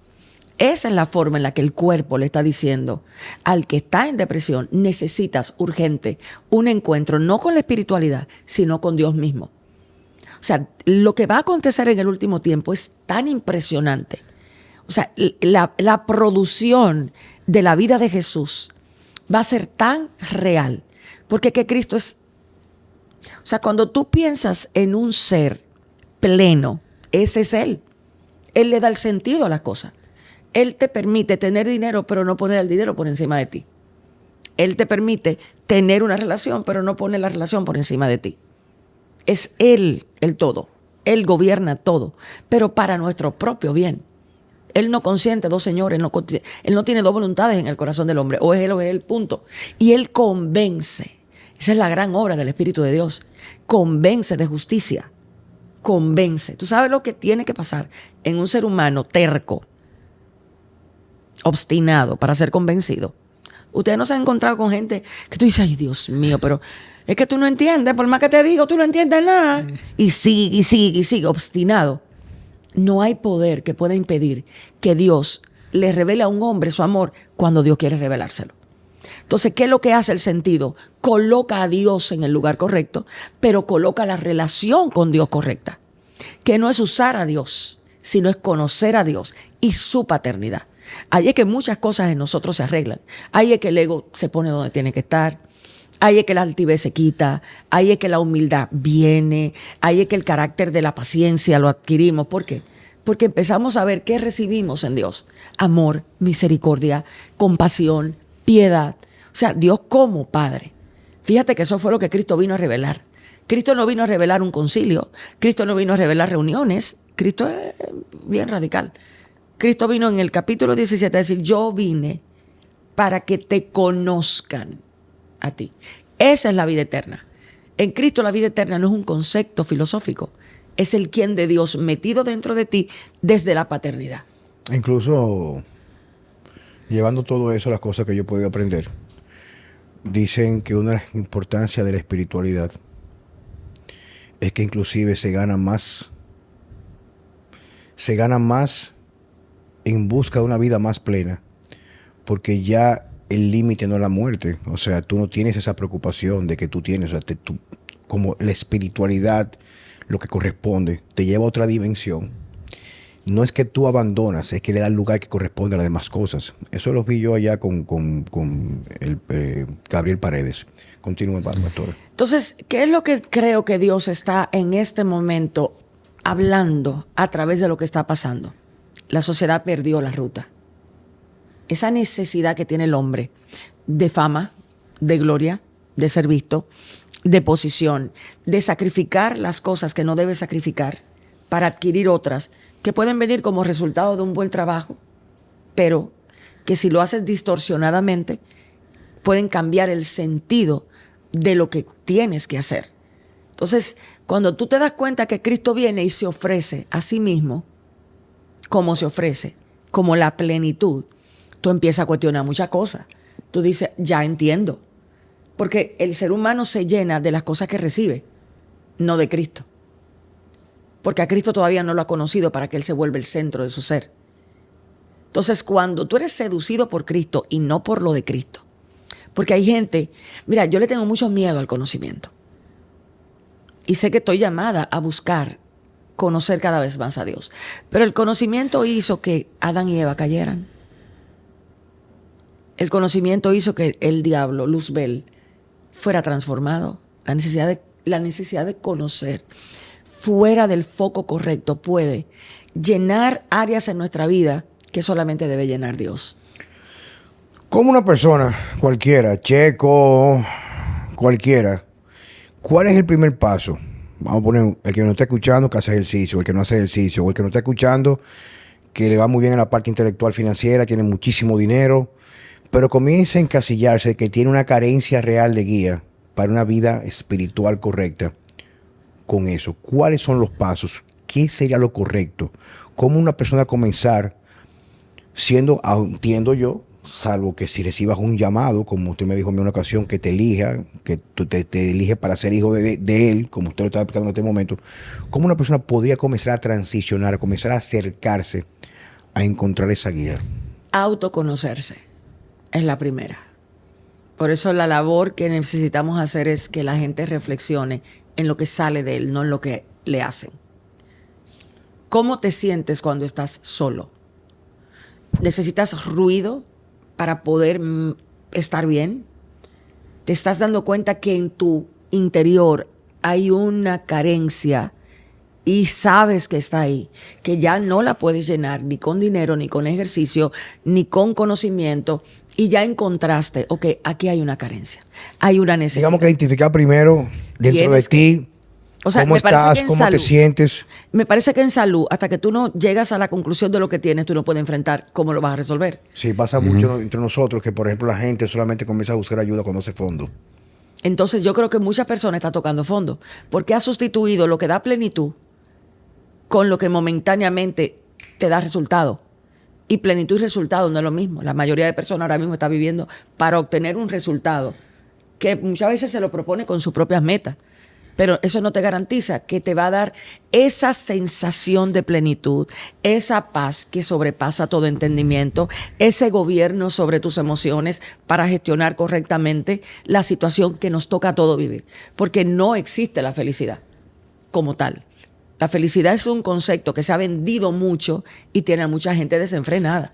Esa es la forma en la que el cuerpo le está diciendo al que está en depresión, necesitas urgente un encuentro, no con la espiritualidad, sino con Dios mismo. O sea, lo que va a acontecer en el último tiempo es tan impresionante. O sea, la producción de la vida de Jesús va a ser tan real, porque que Cristo es... O sea, cuando tú piensas en un ser pleno, ese es Él. Él le da el sentido a las cosas. Él te permite tener dinero, pero no poner el dinero por encima de ti. Él te permite tener una relación, pero no pone la relación por encima de ti. Es Él el todo. Él gobierna todo, pero para nuestro propio bien. Él no consiente dos señores, Él no tiene dos voluntades en el corazón del hombre. O es él, punto. Y Él convence. Esa es la gran obra del Espíritu de Dios. Convence de justicia. Convence. ¿Tú sabes lo que tiene que pasar en un ser humano terco, obstinado, para ser convencido? Ustedes no se han encontrado con gente que tú dices, ay, Dios mío, pero es que tú no entiendes, por más que te digo, tú no entiendes nada. Y sigue, obstinado. No hay poder que pueda impedir que Dios le revele a un hombre su amor cuando Dios quiere revelárselo. Entonces, ¿qué es lo que hace el sentido? Coloca a Dios en el lugar correcto, pero coloca la relación con Dios correcta, que no es usar a Dios, sino es conocer a Dios y su paternidad. Ahí es que muchas cosas en nosotros se arreglan. Ahí es que el ego se pone donde tiene que estar. Ahí es que la altivez se quita. Ahí es que la humildad viene. Ahí es que el carácter de la paciencia lo adquirimos. ¿Por qué? Porque empezamos a ver qué recibimos en Dios. Amor, misericordia, compasión, piedad. O sea, Dios como Padre. Fíjate que eso fue lo que Cristo vino a revelar. Cristo no vino a revelar un concilio. Cristo no vino a revelar reuniones. Cristo es bien radical. Cristo vino en el capítulo 17 a decir, yo vine para que te conozcan a ti. Esa es la vida eterna. En Cristo la vida eterna no es un concepto filosófico. Es el quién de Dios metido dentro de ti desde la paternidad. Incluso llevando todo eso, las cosas que yo he podido aprender, dicen que una de las importancias de la espiritualidad es que inclusive se gana más en busca de una vida más plena, porque ya el límite no es la muerte. O sea, tú no tienes esa preocupación de que tú tienes, o sea, como la espiritualidad, lo que corresponde, te lleva a otra dimensión. No es que tú abandonas, es que le das el lugar que corresponde a las demás cosas. Eso lo vi yo allá con Gabriel Paredes. Continúen, pastor. Entonces, ¿qué es lo que creo que Dios está en este momento hablando a través de lo que está pasando? La sociedad perdió la ruta. Esa necesidad que tiene el hombre de fama, de gloria, de ser visto, de posición, de sacrificar las cosas que no debe sacrificar para adquirir otras que pueden venir como resultado de un buen trabajo, pero que si lo haces distorsionadamente pueden cambiar el sentido de lo que tienes que hacer. Entonces, cuando tú te das cuenta que Cristo viene y se ofrece a sí mismo, como se ofrece, como la plenitud, tú empiezas a cuestionar muchas cosas. Tú dices, ya entiendo. Porque el ser humano se llena de las cosas que recibe, no de Cristo. Porque a Cristo todavía no lo ha conocido para que Él se vuelva el centro de su ser. Entonces, cuando tú eres seducido por Cristo y no por lo de Cristo, porque hay gente, mira, yo le tengo mucho miedo al conocimiento. Y sé que estoy llamada a buscar conocer cada vez más a Dios. Pero el conocimiento hizo que Adán y Eva cayeran. El conocimiento hizo que el diablo, Luzbel, fuera transformado. La necesidad de conocer fuera del foco correcto puede llenar áreas en nuestra vida que solamente debe llenar Dios. Como una persona cualquiera, Checo, cualquiera, ¿cuál es el primer paso? Vamos a poner el que no está escuchando que hace ejercicio, el que no hace ejercicio, o el que no está escuchando que le va muy bien en la parte intelectual financiera, tiene muchísimo dinero, pero comienza a encasillarse de que tiene una carencia real de guía para una vida espiritual correcta. Con eso, ¿cuáles son los pasos? ¿Qué sería lo correcto? ¿Cómo una persona comenzar siendo, entiendo yo, salvo que si recibas un llamado, como usted me dijo en una ocasión, que te elija, que te elige para ser hijo de él, como usted lo estaba explicando en este momento, ¿cómo una persona podría comenzar a transicionar, a comenzar a acercarse a encontrar esa guía? Autoconocerse es la primera. Por eso la labor que necesitamos hacer es que la gente reflexione en lo que sale de él, no en lo que le hacen. ¿Cómo te sientes cuando estás solo? ¿Necesitas ruido para poder estar bien? ¿Te estás dando cuenta que en tu interior hay una carencia y sabes que está ahí, que ya no la puedes llenar ni con dinero, ni con ejercicio, ni con conocimiento, y ya encontraste, ok, aquí hay una carencia, hay una necesidad? Digamos que identificar primero dentro de ti, o sea, cómo estás, cómo te sientes. Me parece que en salud, hasta que tú no llegas a la conclusión de lo que tienes, tú no puedes enfrentar cómo lo vas a resolver. Sí, pasa mucho entre nosotros que, por ejemplo, la gente solamente comienza a buscar ayuda cuando hace fondo. Entonces yo creo que muchas personas están tocando fondo, porque ha sustituido lo que da plenitud con lo que momentáneamente te da resultado. Y plenitud y resultado no es lo mismo. La mayoría de personas ahora mismo está viviendo para obtener un resultado que muchas veces se lo propone con sus propias metas. Pero eso no te garantiza que te va a dar esa sensación de plenitud, esa paz que sobrepasa todo entendimiento, ese gobierno sobre tus emociones para gestionar correctamente la situación que nos toca a todos vivir. Porque no existe la felicidad como tal. La felicidad es un concepto que se ha vendido mucho y tiene a mucha gente desenfrenada,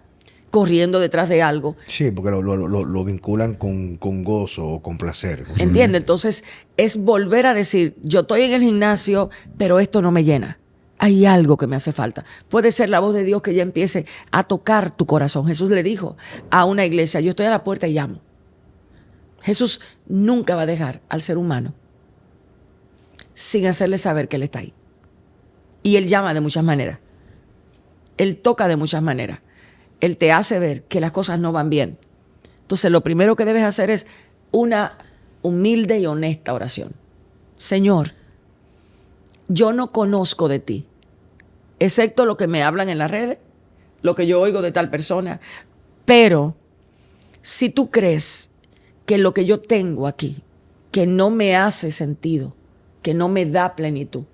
corriendo detrás de algo. Sí, porque lo vinculan con gozo o con placer. ¿Entiendes? Entonces es volver a decir, yo estoy en el gimnasio, pero esto no me llena. Hay algo que me hace falta. Puede ser la voz de Dios que ya empiece a tocar tu corazón. Jesús le dijo a una iglesia, yo estoy a la puerta y llamo. Jesús nunca va a dejar al ser humano sin hacerle saber que Él está ahí. Y Él llama de muchas maneras. Él toca de muchas maneras. Él te hace ver que las cosas no van bien. Entonces, lo primero que debes hacer es una humilde y honesta oración. Señor, yo no conozco de ti, excepto lo que me hablan en las redes, lo que yo oigo de tal persona. Pero si tú crees que lo que yo tengo aquí, que no me hace sentido, que no me da plenitud,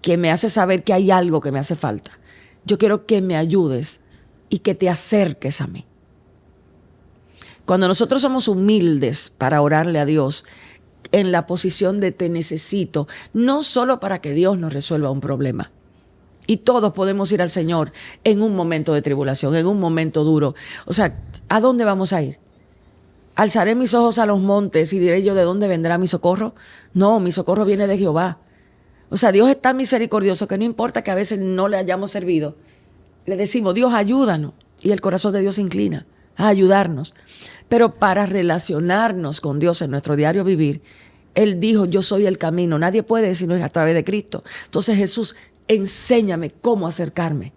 que me hace saber que hay algo que me hace falta, yo quiero que me ayudes y que te acerques a mí. Cuando nosotros somos humildes para orarle a Dios en la posición de te necesito, no solo para que Dios nos resuelva un problema. Y todos podemos ir al Señor en un momento de tribulación, en un momento duro. O sea, ¿a dónde vamos a ir? ¿Alzaré mis ojos a los montes y diré yo de dónde vendrá mi socorro? No, mi socorro viene de Jehová. O sea, Dios es tan misericordioso que no importa que a veces no le hayamos servido. Le decimos, Dios, ayúdanos. Y el corazón de Dios se inclina a ayudarnos. Pero para relacionarnos con Dios en nuestro diario vivir, Él dijo, yo soy el camino. Nadie puede sino es a través de Cristo. Entonces, Jesús, enséñame cómo acercarme.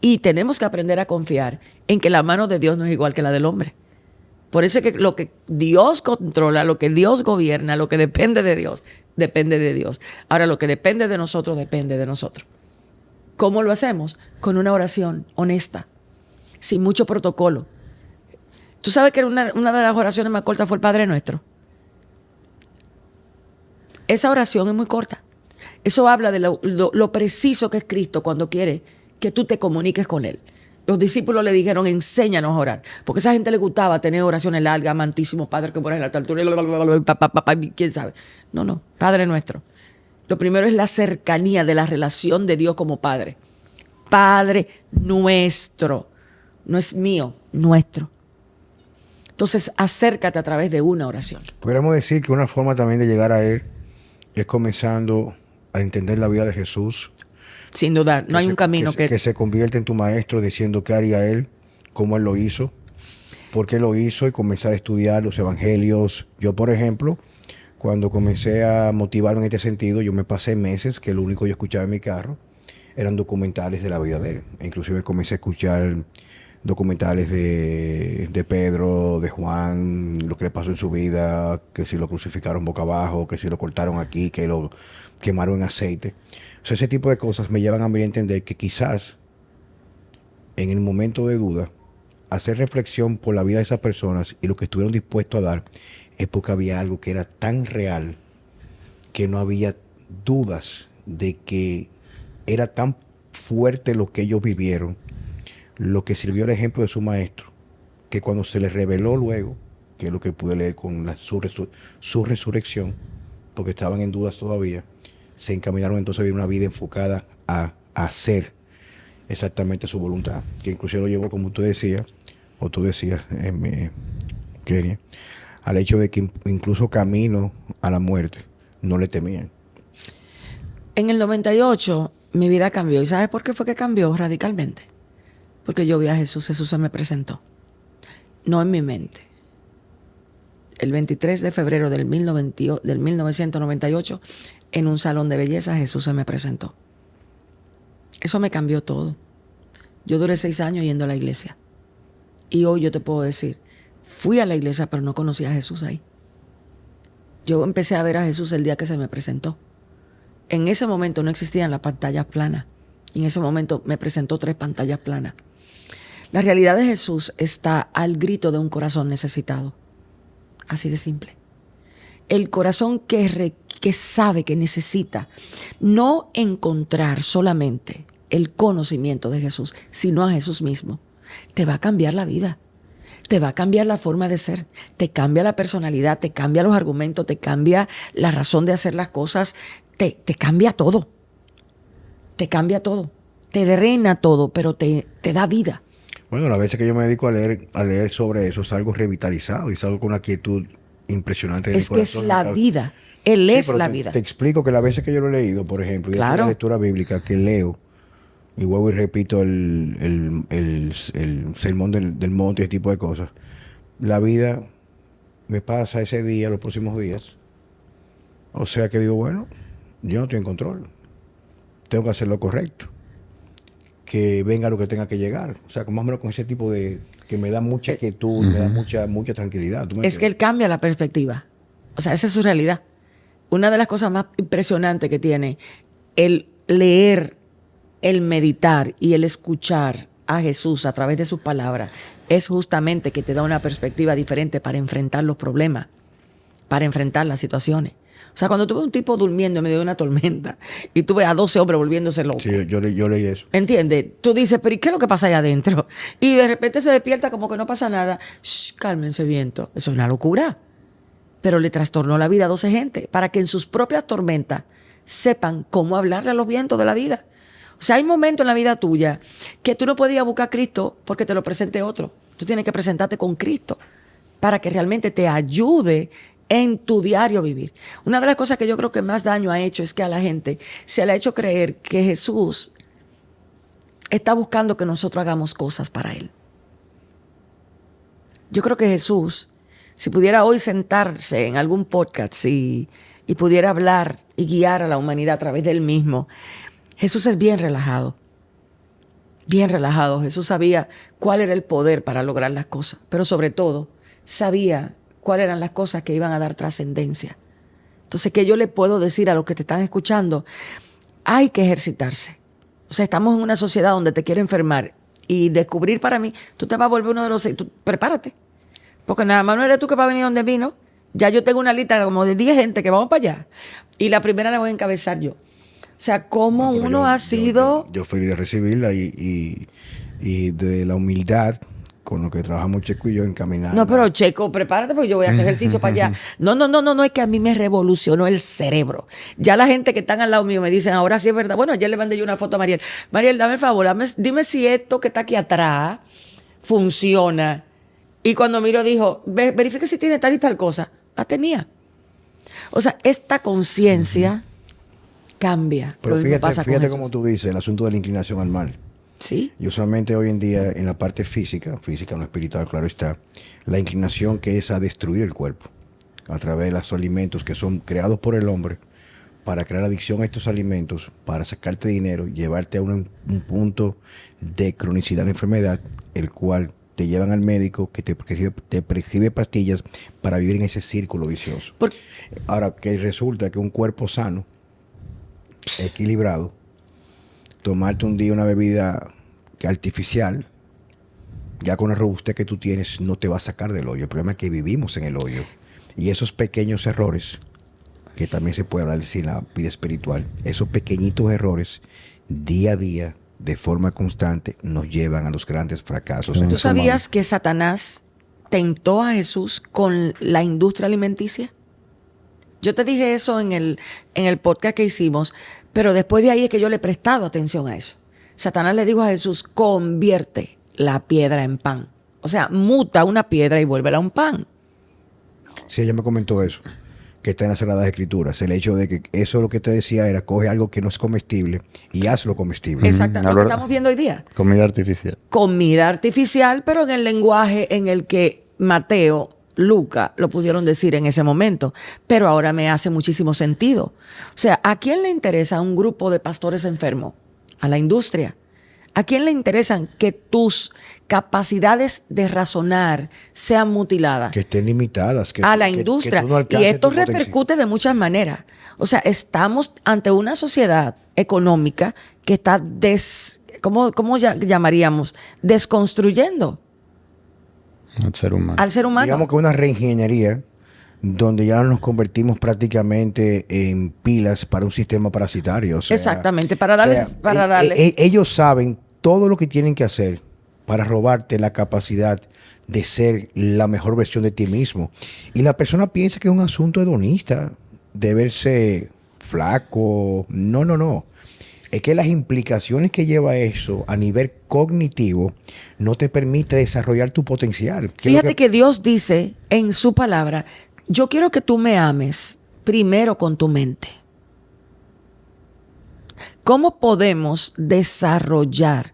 Y tenemos que aprender a confiar en que la mano de Dios no es igual que la del hombre. Por eso es que lo que Dios controla, lo que Dios gobierna, lo que depende de Dios, depende de Dios. Ahora, lo que depende de nosotros, depende de nosotros. ¿Cómo lo hacemos? Con una oración honesta, sin mucho protocolo. Tú sabes que una de las oraciones más cortas fue el Padre Nuestro. Esa oración es muy corta. Eso habla de lo preciso que es Cristo cuando quiere que tú te comuniques con Él. Los discípulos le dijeron, enséñanos a orar. Porque a esa gente le gustaba tener oraciones largas, amantísimo Padre que moras en la altura, quién sabe. No, Padre Nuestro. Lo primero es la cercanía de la relación de Dios como Padre. Padre nuestro. No es mío, nuestro. Entonces, acércate a través de una oración. Podríamos decir que una forma también de llegar a Él es comenzando a entender la vida de Jesús. Sin dudar, no hay un camino que se convierte en tu maestro diciendo qué haría Él, cómo Él lo hizo, por qué lo hizo y comenzar a estudiar los evangelios. Yo, por ejemplo, cuando comencé a motivarme en este sentido, yo me pasé meses que lo único que yo escuchaba en mi carro eran documentales de la vida de Él. E inclusive comencé a escuchar documentales de Pedro, de Juan, lo que le pasó en su vida, que si lo crucificaron boca abajo, que si lo cortaron aquí, que lo quemaron en aceite. O sea, ese tipo de cosas me llevan a mí a entender que quizás en el momento de duda, hacer reflexión por la vida de esas personas y lo que estuvieron dispuestos a dar es porque había algo que era tan real que no había dudas de que era tan fuerte lo que ellos vivieron, lo que sirvió el ejemplo de su maestro, que cuando se les reveló luego, que es lo que pude leer con su resurrección, porque estaban en dudas todavía, se encaminaron entonces a vivir una vida enfocada a hacer exactamente su voluntad, que incluso lo llevó, como tú decías, Kenia, al hecho de que incluso camino a la muerte no le temían. En el 98 mi vida cambió. ¿Y sabes por qué fue que cambió radicalmente? Porque yo vi a Jesús. Jesús se me presentó. No en mi mente. El 23 de febrero del 1998, en un salón de belleza, Jesús se me presentó. Eso me cambió todo. Yo duré 6 años yendo a la iglesia. Y hoy yo te puedo decir, fui a la iglesia, pero no conocí a Jesús ahí. Yo empecé a ver a Jesús el día que se me presentó. En ese momento no existían las pantallas planas. Y en ese momento me presentó 3 pantallas planas. La realidad de Jesús está al grito de un corazón necesitado. Así de simple. El corazón que sabe que necesita no encontrar solamente el conocimiento de Jesús, sino a Jesús mismo, te va a cambiar la vida. Te va a cambiar la forma de ser, te cambia la personalidad, te cambia los argumentos, te cambia la razón de hacer las cosas, te cambia todo. te cambia todo, te drena todo, pero te da vida. Bueno, las veces que yo me dedico a leer sobre eso, salgo revitalizado y salgo con una quietud impresionante. Es que es la vida. Él es la vida. Te explico que las veces que yo lo he leído, por ejemplo, y claro. la lectura bíblica que leo, y vuelvo y repito el sermón del monte y ese tipo de cosas, la vida me pasa ese día, los próximos días. O sea que digo, bueno, yo no estoy en control. Tengo que hacer lo correcto. Que venga lo que tenga que llegar. O sea, más o menos con ese tipo de... que me da mucha quietud, me da mucha tranquilidad. Es que él cambia la perspectiva. O sea, esa es su realidad. Una de las cosas más impresionantes que tiene el leer, el meditar y el escuchar a Jesús a través de sus palabras es justamente que te da una perspectiva diferente para enfrentar los problemas, para enfrentar las situaciones. O sea, cuando tú ves un tipo durmiendo en medio de una tormenta y tú ves a 12 hombres volviéndose locos. Sí, yo leí eso. ¿Entiendes? Tú dices, pero ¿y qué es lo que pasa allá adentro? Y de repente se despierta como que no pasa nada. Shh, cálmense, viento. Eso es una locura. Pero le trastornó la vida a 12 gente para que en sus propias tormentas sepan cómo hablarle a los vientos de la vida. O sea, hay momentos en la vida tuya que tú no puedes ir a buscar a Cristo porque te lo presente otro. Tú tienes que presentarte con Cristo para que realmente te ayude en tu diario vivir. Una de las cosas que yo creo que más daño ha hecho es que a la gente se le ha hecho creer que Jesús está buscando que nosotros hagamos cosas para Él. Yo creo que Jesús, si pudiera hoy sentarse en algún podcast y pudiera hablar y guiar a la humanidad a través de Él mismo, Jesús es bien relajado. Bien relajado. Jesús sabía cuál era el poder para lograr las cosas, pero sobre todo sabía cuáles eran las cosas que iban a dar trascendencia. Entonces, ¿qué yo le puedo decir a los que te están escuchando? Hay que ejercitarse. O sea, estamos en una sociedad donde te quiero enfermar y descubrir para mí, tú te vas a volver uno de los 6, prepárate. Porque nada más no eres tú que vas a venir donde vino. Ya yo tengo una lista como de 10 gente que vamos para allá. Y la primera la voy a encabezar yo. O sea, cómo uno ha sido... Yo feliz de recibirla y de la humildad con lo que trabajamos Checo y yo encaminando. No, pero Checo, prepárate porque yo voy a hacer ejercicio para allá. No, es que a mí me revolucionó el cerebro. Ya la gente que están al lado mío me dicen, ahora sí es verdad. Bueno, ayer le mandé yo una foto a Mariel. Mariel, dame el favor, dime si esto que está aquí atrás funciona. Y cuando miro dijo, verifique si tiene tal y tal cosa. La tenía. O sea, esta conciencia cambia. Pero fíjate como tú dices, el asunto de la inclinación al mal. Sí. Y usualmente hoy en día en la parte física no espiritual, claro está, la inclinación que es a destruir el cuerpo a través de los alimentos que son creados por el hombre para crear adicción a estos alimentos, para sacarte dinero, llevarte a un punto de cronicidad de la enfermedad, el cual te llevan al médico que te prescribe pastillas para vivir en ese círculo vicioso. Ahora, que resulta que un cuerpo sano, equilibrado, tomarte un día una bebida artificial, ya con la robustez que tú tienes, no te va a sacar del hoyo. El problema es que vivimos en el hoyo. Y esos pequeños errores, que también se puede hablar de la vida espiritual, esos pequeñitos errores, día a día, de forma constante, nos llevan a los grandes fracasos. ¿Tú sabías que Satanás tentó a Jesús con la industria alimenticia? Yo te dije eso en el podcast que hicimos, pero después de ahí es que yo le he prestado atención a eso. Satanás le dijo a Jesús, convierte la piedra en pan. O sea, muta una piedra y vuélvela a un pan. Sí, ella me comentó eso, que está en las Sagradas Escrituras. El hecho de que eso lo que te decía era, coge algo que no es comestible y hazlo comestible. Exactamente, lo que estamos viendo hoy día. Comida artificial. Comida artificial, pero en el lenguaje en el que Mateo, Lucas lo pudieron decir en ese momento, pero ahora me hace muchísimo sentido. O sea, ¿a quién le interesa un grupo de pastores enfermos? A la industria. ¿A quién le interesan que tus capacidades de razonar sean mutiladas? Que estén limitadas. A la industria. Y esto repercute de muchas maneras. O sea, estamos ante una sociedad económica que está ¿cómo llamaríamos? Desconstruyendo al ser humano. Al ser humano. Digamos que una reingeniería donde ya nos convertimos prácticamente en pilas para un sistema parasitario. O sea, exactamente, para darle. Ellos saben todo lo que tienen que hacer para robarte la capacidad de ser la mejor versión de ti mismo. Y la persona piensa que es un asunto hedonista, de verse flaco. No. es que las implicaciones que lleva eso a nivel cognitivo no te permite desarrollar tu potencial. Fíjate que Dios dice en su palabra, yo quiero que tú me ames primero con tu mente. ¿Cómo podemos desarrollar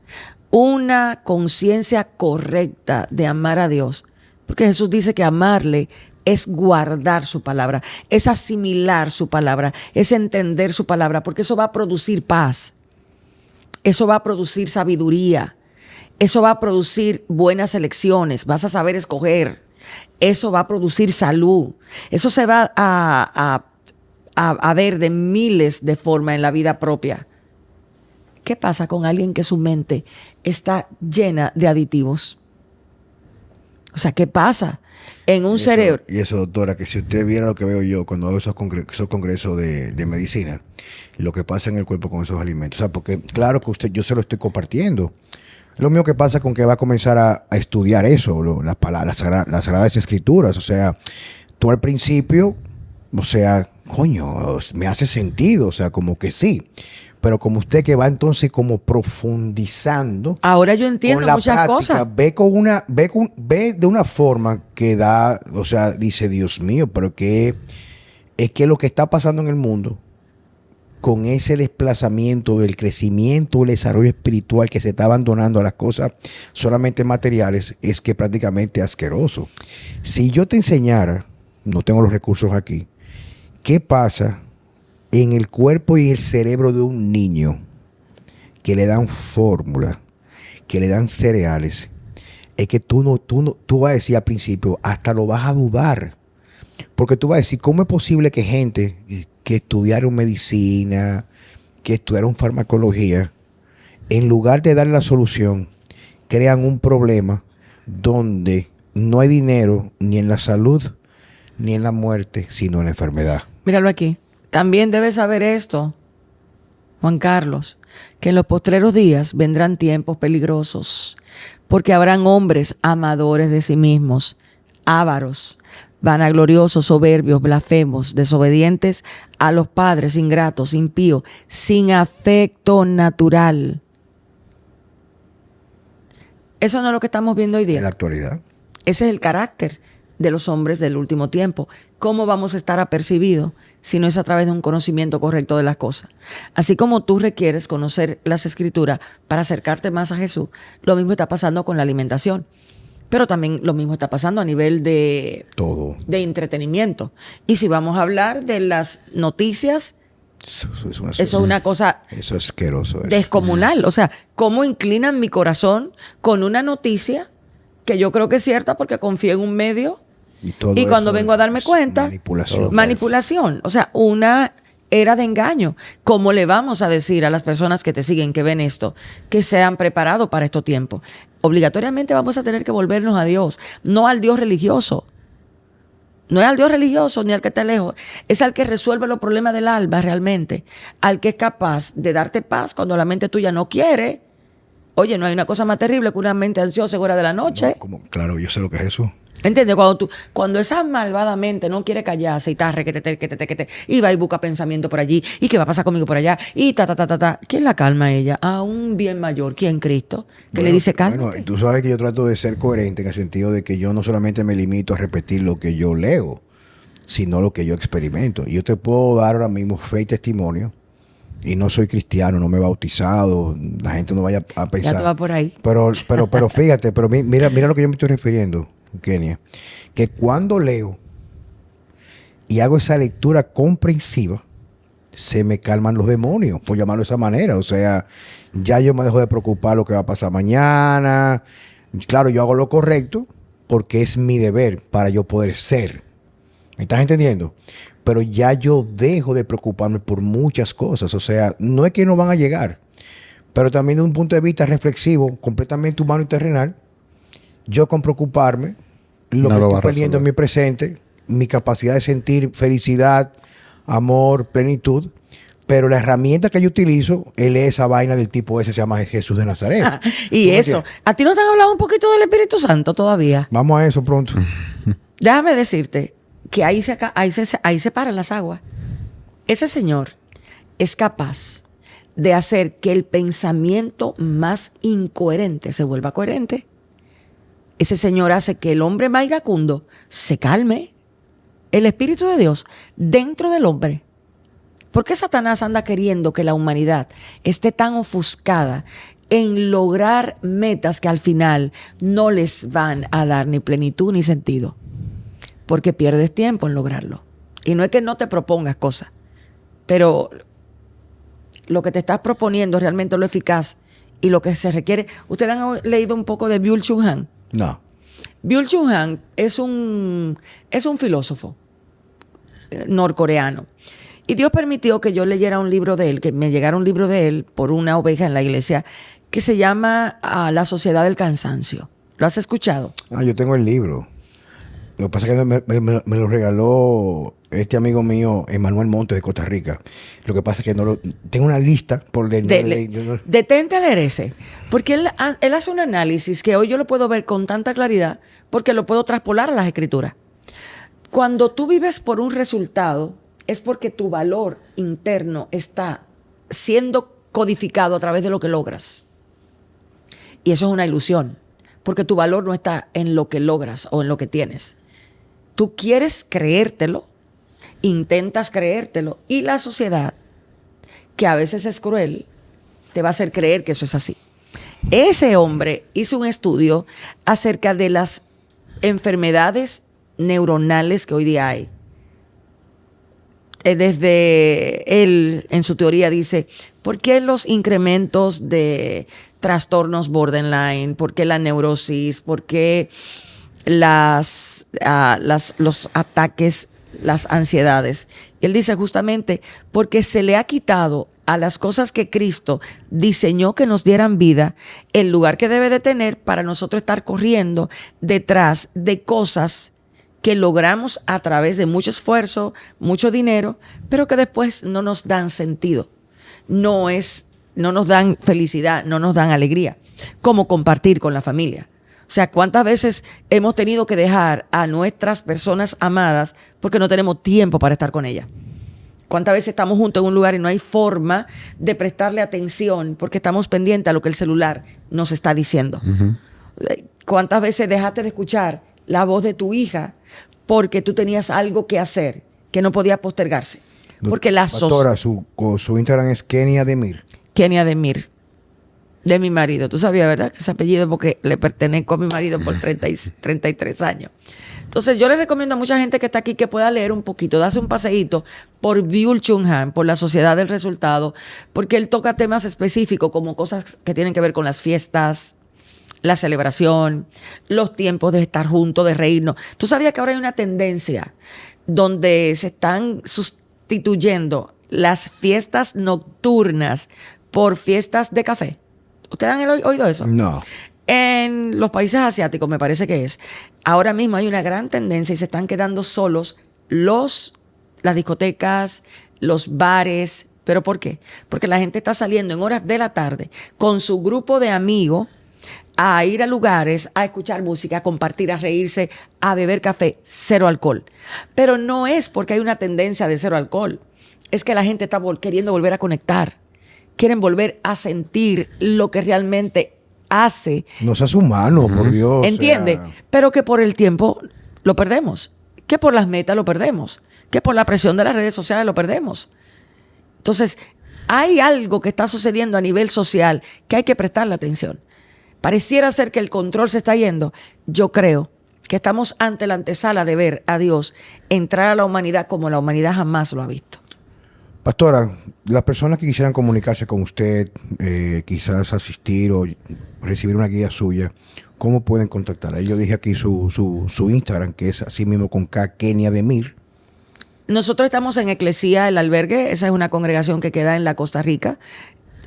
una conciencia correcta de amar a Dios? Porque Jesús dice que amarle es guardar su palabra, es asimilar su palabra, es entender su palabra, porque eso va a producir paz, eso va a producir sabiduría, eso va a producir buenas elecciones, vas a saber escoger, eso va a producir salud, eso se va a ver de miles de formas en la vida propia. ¿Qué pasa con alguien que su mente está llena de aditivos? O sea, ¿qué pasa en un cerebro? Y eso, doctora, que si usted viera lo que veo yo cuando hago esos congresos de medicina, lo que pasa en el cuerpo con esos alimentos. O sea, porque claro que yo se lo estoy compartiendo. Lo mismo que pasa con que va a comenzar a estudiar eso, las palabras, las sagradas escrituras. O sea, tú al principio, o sea, coño, me hace sentido, o sea, como que sí. Pero como usted que va entonces como profundizando. Ahora yo entiendo muchas práctica, cosas. Ve de una forma que da, o sea, dice, Dios mío, pero que es que lo que está pasando en el mundo con ese desplazamiento del crecimiento, el desarrollo espiritual que se está abandonando a las cosas solamente materiales, es que prácticamente asqueroso. Si yo te enseñara, no tengo los recursos aquí, ¿qué pasa en el cuerpo y el cerebro de un niño que le dan fórmula, que le dan cereales? Es que tú vas a decir al principio, hasta lo vas a dudar. Porque tú vas a decir, ¿cómo es posible que gente que estudiaron medicina, que estudiaron farmacología, en lugar de dar la solución, crean un problema donde no hay dinero ni en la salud, ni en la muerte, sino en la enfermedad? Míralo aquí. También debes saber esto, Juan Carlos, que en los postreros días vendrán tiempos peligrosos, porque habrán hombres amadores de sí mismos, ávaros, vanagloriosos, soberbios, blasfemos, desobedientes a los padres, ingratos, impíos, sin afecto natural. Eso no es lo que estamos viendo hoy día. En la actualidad. Ese es el carácter de los hombres del último tiempo. ¿Cómo vamos a estar apercibidos si no es a través de un conocimiento correcto de las cosas? Así como tú requieres conocer las Escrituras para acercarte más a Jesús, lo mismo está pasando con la alimentación. Pero también lo mismo está pasando a nivel de todo, de entretenimiento. Y si vamos a hablar de las noticias, eso es una cosa eso es asqueroso. descomunal. O sea, cómo inclinan mi corazón con una noticia que yo creo que es cierta porque confío en un medio y cuando vengo a darme cuenta, manipulación. O sea, una era de engaño. ¿Cómo le vamos a decir a las personas que te siguen, que ven esto, que se han preparado para estos tiempos? Obligatoriamente vamos a tener que volvernos a Dios, no al Dios religioso. No es al Dios religioso ni al que está lejos, es al que resuelve los problemas del alma realmente, al que es capaz de darte paz cuando la mente tuya no quiere. Oye, no hay una cosa más terrible que una mente ansiosa hora de la noche. No, claro, yo sé lo que es eso. ¿Entiendes? Cuando esa malvada mente no quiere callarse y tarre, que te, y va y busca pensamiento por allí, y qué va a pasar conmigo por allá, y ¿quién la calma a ella? A un bien mayor, ¿quién? Cristo, que le dice calma. Bueno, tú sabes que yo trato de ser coherente en el sentido de que yo no solamente me limito a repetir lo que yo leo, sino lo que yo experimento. Y yo te puedo dar ahora mismo fe y testimonio, y no soy cristiano, no me he bautizado, la gente no vaya a pensar. Ya te va por ahí. Pero fíjate, mira lo que yo me estoy refiriendo, Kenia, que cuando leo y hago esa lectura comprensiva, se me calman los demonios, por llamarlo de esa manera. O sea, ya yo me dejo de preocupar lo que va a pasar mañana. Claro, yo hago lo correcto porque es mi deber para yo poder ser. ¿Me estás entendiendo? Pero ya yo dejo de preocuparme por muchas cosas. O sea, no es que no van a llegar, pero también de un punto de vista reflexivo, completamente humano y terrenal, yo con preocuparme, lo que estoy perdiendo en mi presente, mi capacidad de sentir felicidad, amor, plenitud, pero la herramienta que yo utilizo, él es esa vaina del tipo ese, se llama Jesús de Nazaret. Y eso, ¿a ti no te han hablado un poquito del Espíritu Santo todavía? Vamos a eso pronto. Déjame decirte que ahí se paran las aguas. Ese señor es capaz de hacer que el pensamiento más incoherente se vuelva coherente. Ese Señor hace que el hombre más iracundo se calme. El Espíritu de Dios dentro del hombre. ¿Por qué Satanás anda queriendo que la humanidad esté tan ofuscada en lograr metas que al final no les van a dar ni plenitud ni sentido? Porque pierdes tiempo en lograrlo. Y no es que no te propongas cosas, pero lo que te estás proponiendo es realmente lo eficaz y lo que se requiere. ¿Ustedes han leído un poco de Byung-Chul Han? No. Byung-Chul Han es un filósofo norcoreano. Y Dios permitió que yo leyera un libro de él, que me llegara un libro de él por una oveja en la iglesia, que se llama La Sociedad del Cansancio. ¿Lo has escuchado? Yo tengo el libro. Lo que pasa es que me lo regaló este amigo mío, Emanuel Montes, de Costa Rica. Lo que pasa es que tengo una lista por leer. Detente a leer ese. Porque él hace un análisis que hoy yo lo puedo ver con tanta claridad porque lo puedo traspolar a las escrituras. Cuando tú vives por un resultado, es porque tu valor interno está siendo codificado a través de lo que logras. Y eso es una ilusión, porque tu valor no está en lo que logras o en lo que tienes. Tú quieres creértelo, intentas creértelo, y la sociedad, que a veces es cruel, te va a hacer creer que eso es así. Ese hombre hizo un estudio acerca de las enfermedades neuronales que hoy día hay. Desde él, en su teoría, dice, ¿por qué los incrementos de trastornos borderline? ¿Por qué la neurosis? ¿Por qué los ataques, las ansiedades? Y él dice justamente, porque se le ha quitado a las cosas que Cristo diseñó que nos dieran vida el lugar que debe de tener para nosotros estar corriendo detrás de cosas que logramos a través de mucho esfuerzo, mucho dinero, pero que después no nos dan sentido, no nos dan felicidad, no nos dan alegría, como compartir con la familia. O sea, ¿cuántas veces hemos tenido que dejar a nuestras personas amadas porque no tenemos tiempo para estar con ellas? ¿Cuántas veces estamos juntos en un lugar y no hay forma de prestarle atención porque estamos pendientes a lo que el celular nos está diciendo? Uh-huh. ¿Cuántas veces dejaste de escuchar la voz de tu hija porque tú tenías algo que hacer que no podía postergarse? Porque la Pastora, su Instagram es Kenia Demir. Kenia Demir, de mi marido. Tú sabías, ¿verdad? Que ese apellido porque le pertenezco a mi marido por 33 años. Entonces yo le recomiendo a mucha gente que está aquí que pueda leer un poquito, darse un paseíto por Byung-Chul Han, por la Sociedad del Resultado, porque él toca temas específicos como cosas que tienen que ver con las fiestas, la celebración, los tiempos de estar juntos, de reírnos. ¿Tú sabías que ahora hay una tendencia donde se están sustituyendo las fiestas nocturnas por fiestas de café? ¿Ustedes han oído eso? No. En los países asiáticos, me parece que es. Ahora mismo hay una gran tendencia y se están quedando solos las discotecas, los bares. ¿Pero por qué? Porque la gente está saliendo en horas de la tarde con su grupo de amigos a ir a lugares, a escuchar música, a compartir, a reírse, a beber café, cero alcohol. Pero no es porque hay una tendencia de cero alcohol. Es que la gente está queriendo volver a conectar. Quieren volver a sentir lo que realmente hace. No seas humano, por Dios. ¿Entiende? Pero que por el tiempo lo perdemos. Que por las metas lo perdemos. Que por la presión de las redes sociales lo perdemos. Entonces, hay algo que está sucediendo a nivel social que hay que prestarle atención. Pareciera ser que el control se está yendo. Yo creo que estamos ante la antesala de ver a Dios entrar a la humanidad como la humanidad jamás lo ha visto. Pastora, las personas que quisieran comunicarse con usted, quizás asistir o recibir una guía suya, ¿cómo pueden contactarla? Yo dije aquí su Instagram, que es así mismo con K, Kenia Demir. Nosotros estamos en Eclesía, el albergue. Esa es una congregación que queda en la Costa Rica,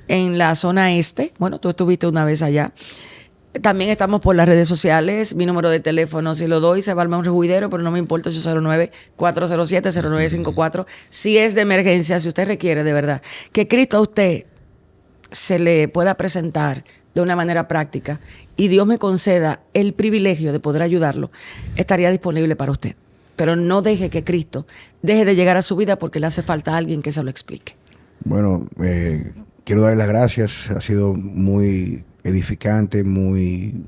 en la zona este. Bueno, tú estuviste una vez allá. También estamos por las redes sociales. Mi número de teléfono, si lo doy, se va a armar un rejuidero, pero no me importa, 809-407-0954. Si es de emergencia, si usted requiere de verdad que Cristo a usted se le pueda presentar de una manera práctica y Dios me conceda el privilegio de poder ayudarlo, estaría disponible para usted. Pero no deje que Cristo deje de llegar a su vida porque le hace falta a alguien que se lo explique. Bueno, quiero darle las gracias. Ha sido muy edificante, muy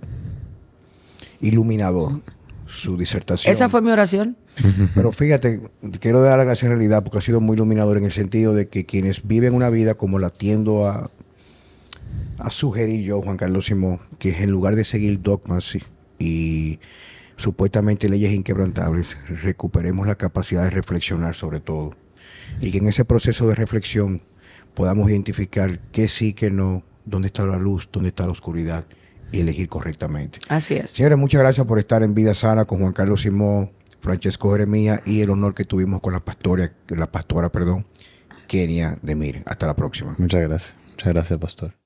iluminador su disertación. Esa fue mi oración. Pero fíjate, quiero dar las gracias en realidad porque ha sido muy iluminador en el sentido de que quienes viven una vida como la tiendo a sugerir yo, Juan Carlos Simón, que en lugar de seguir dogmas y supuestamente leyes inquebrantables, recuperemos la capacidad de reflexionar sobre todo. Y que en ese proceso de reflexión podamos identificar qué sí, qué no, dónde está la luz, dónde está la oscuridad y elegir correctamente. Así es. Señores, muchas gracias por estar en Vida Sana con Juan Carlos Simón, Francesco Jeremías y el honor que tuvimos con la pastora, Kenia Demir. Hasta la próxima. Muchas gracias, pastor.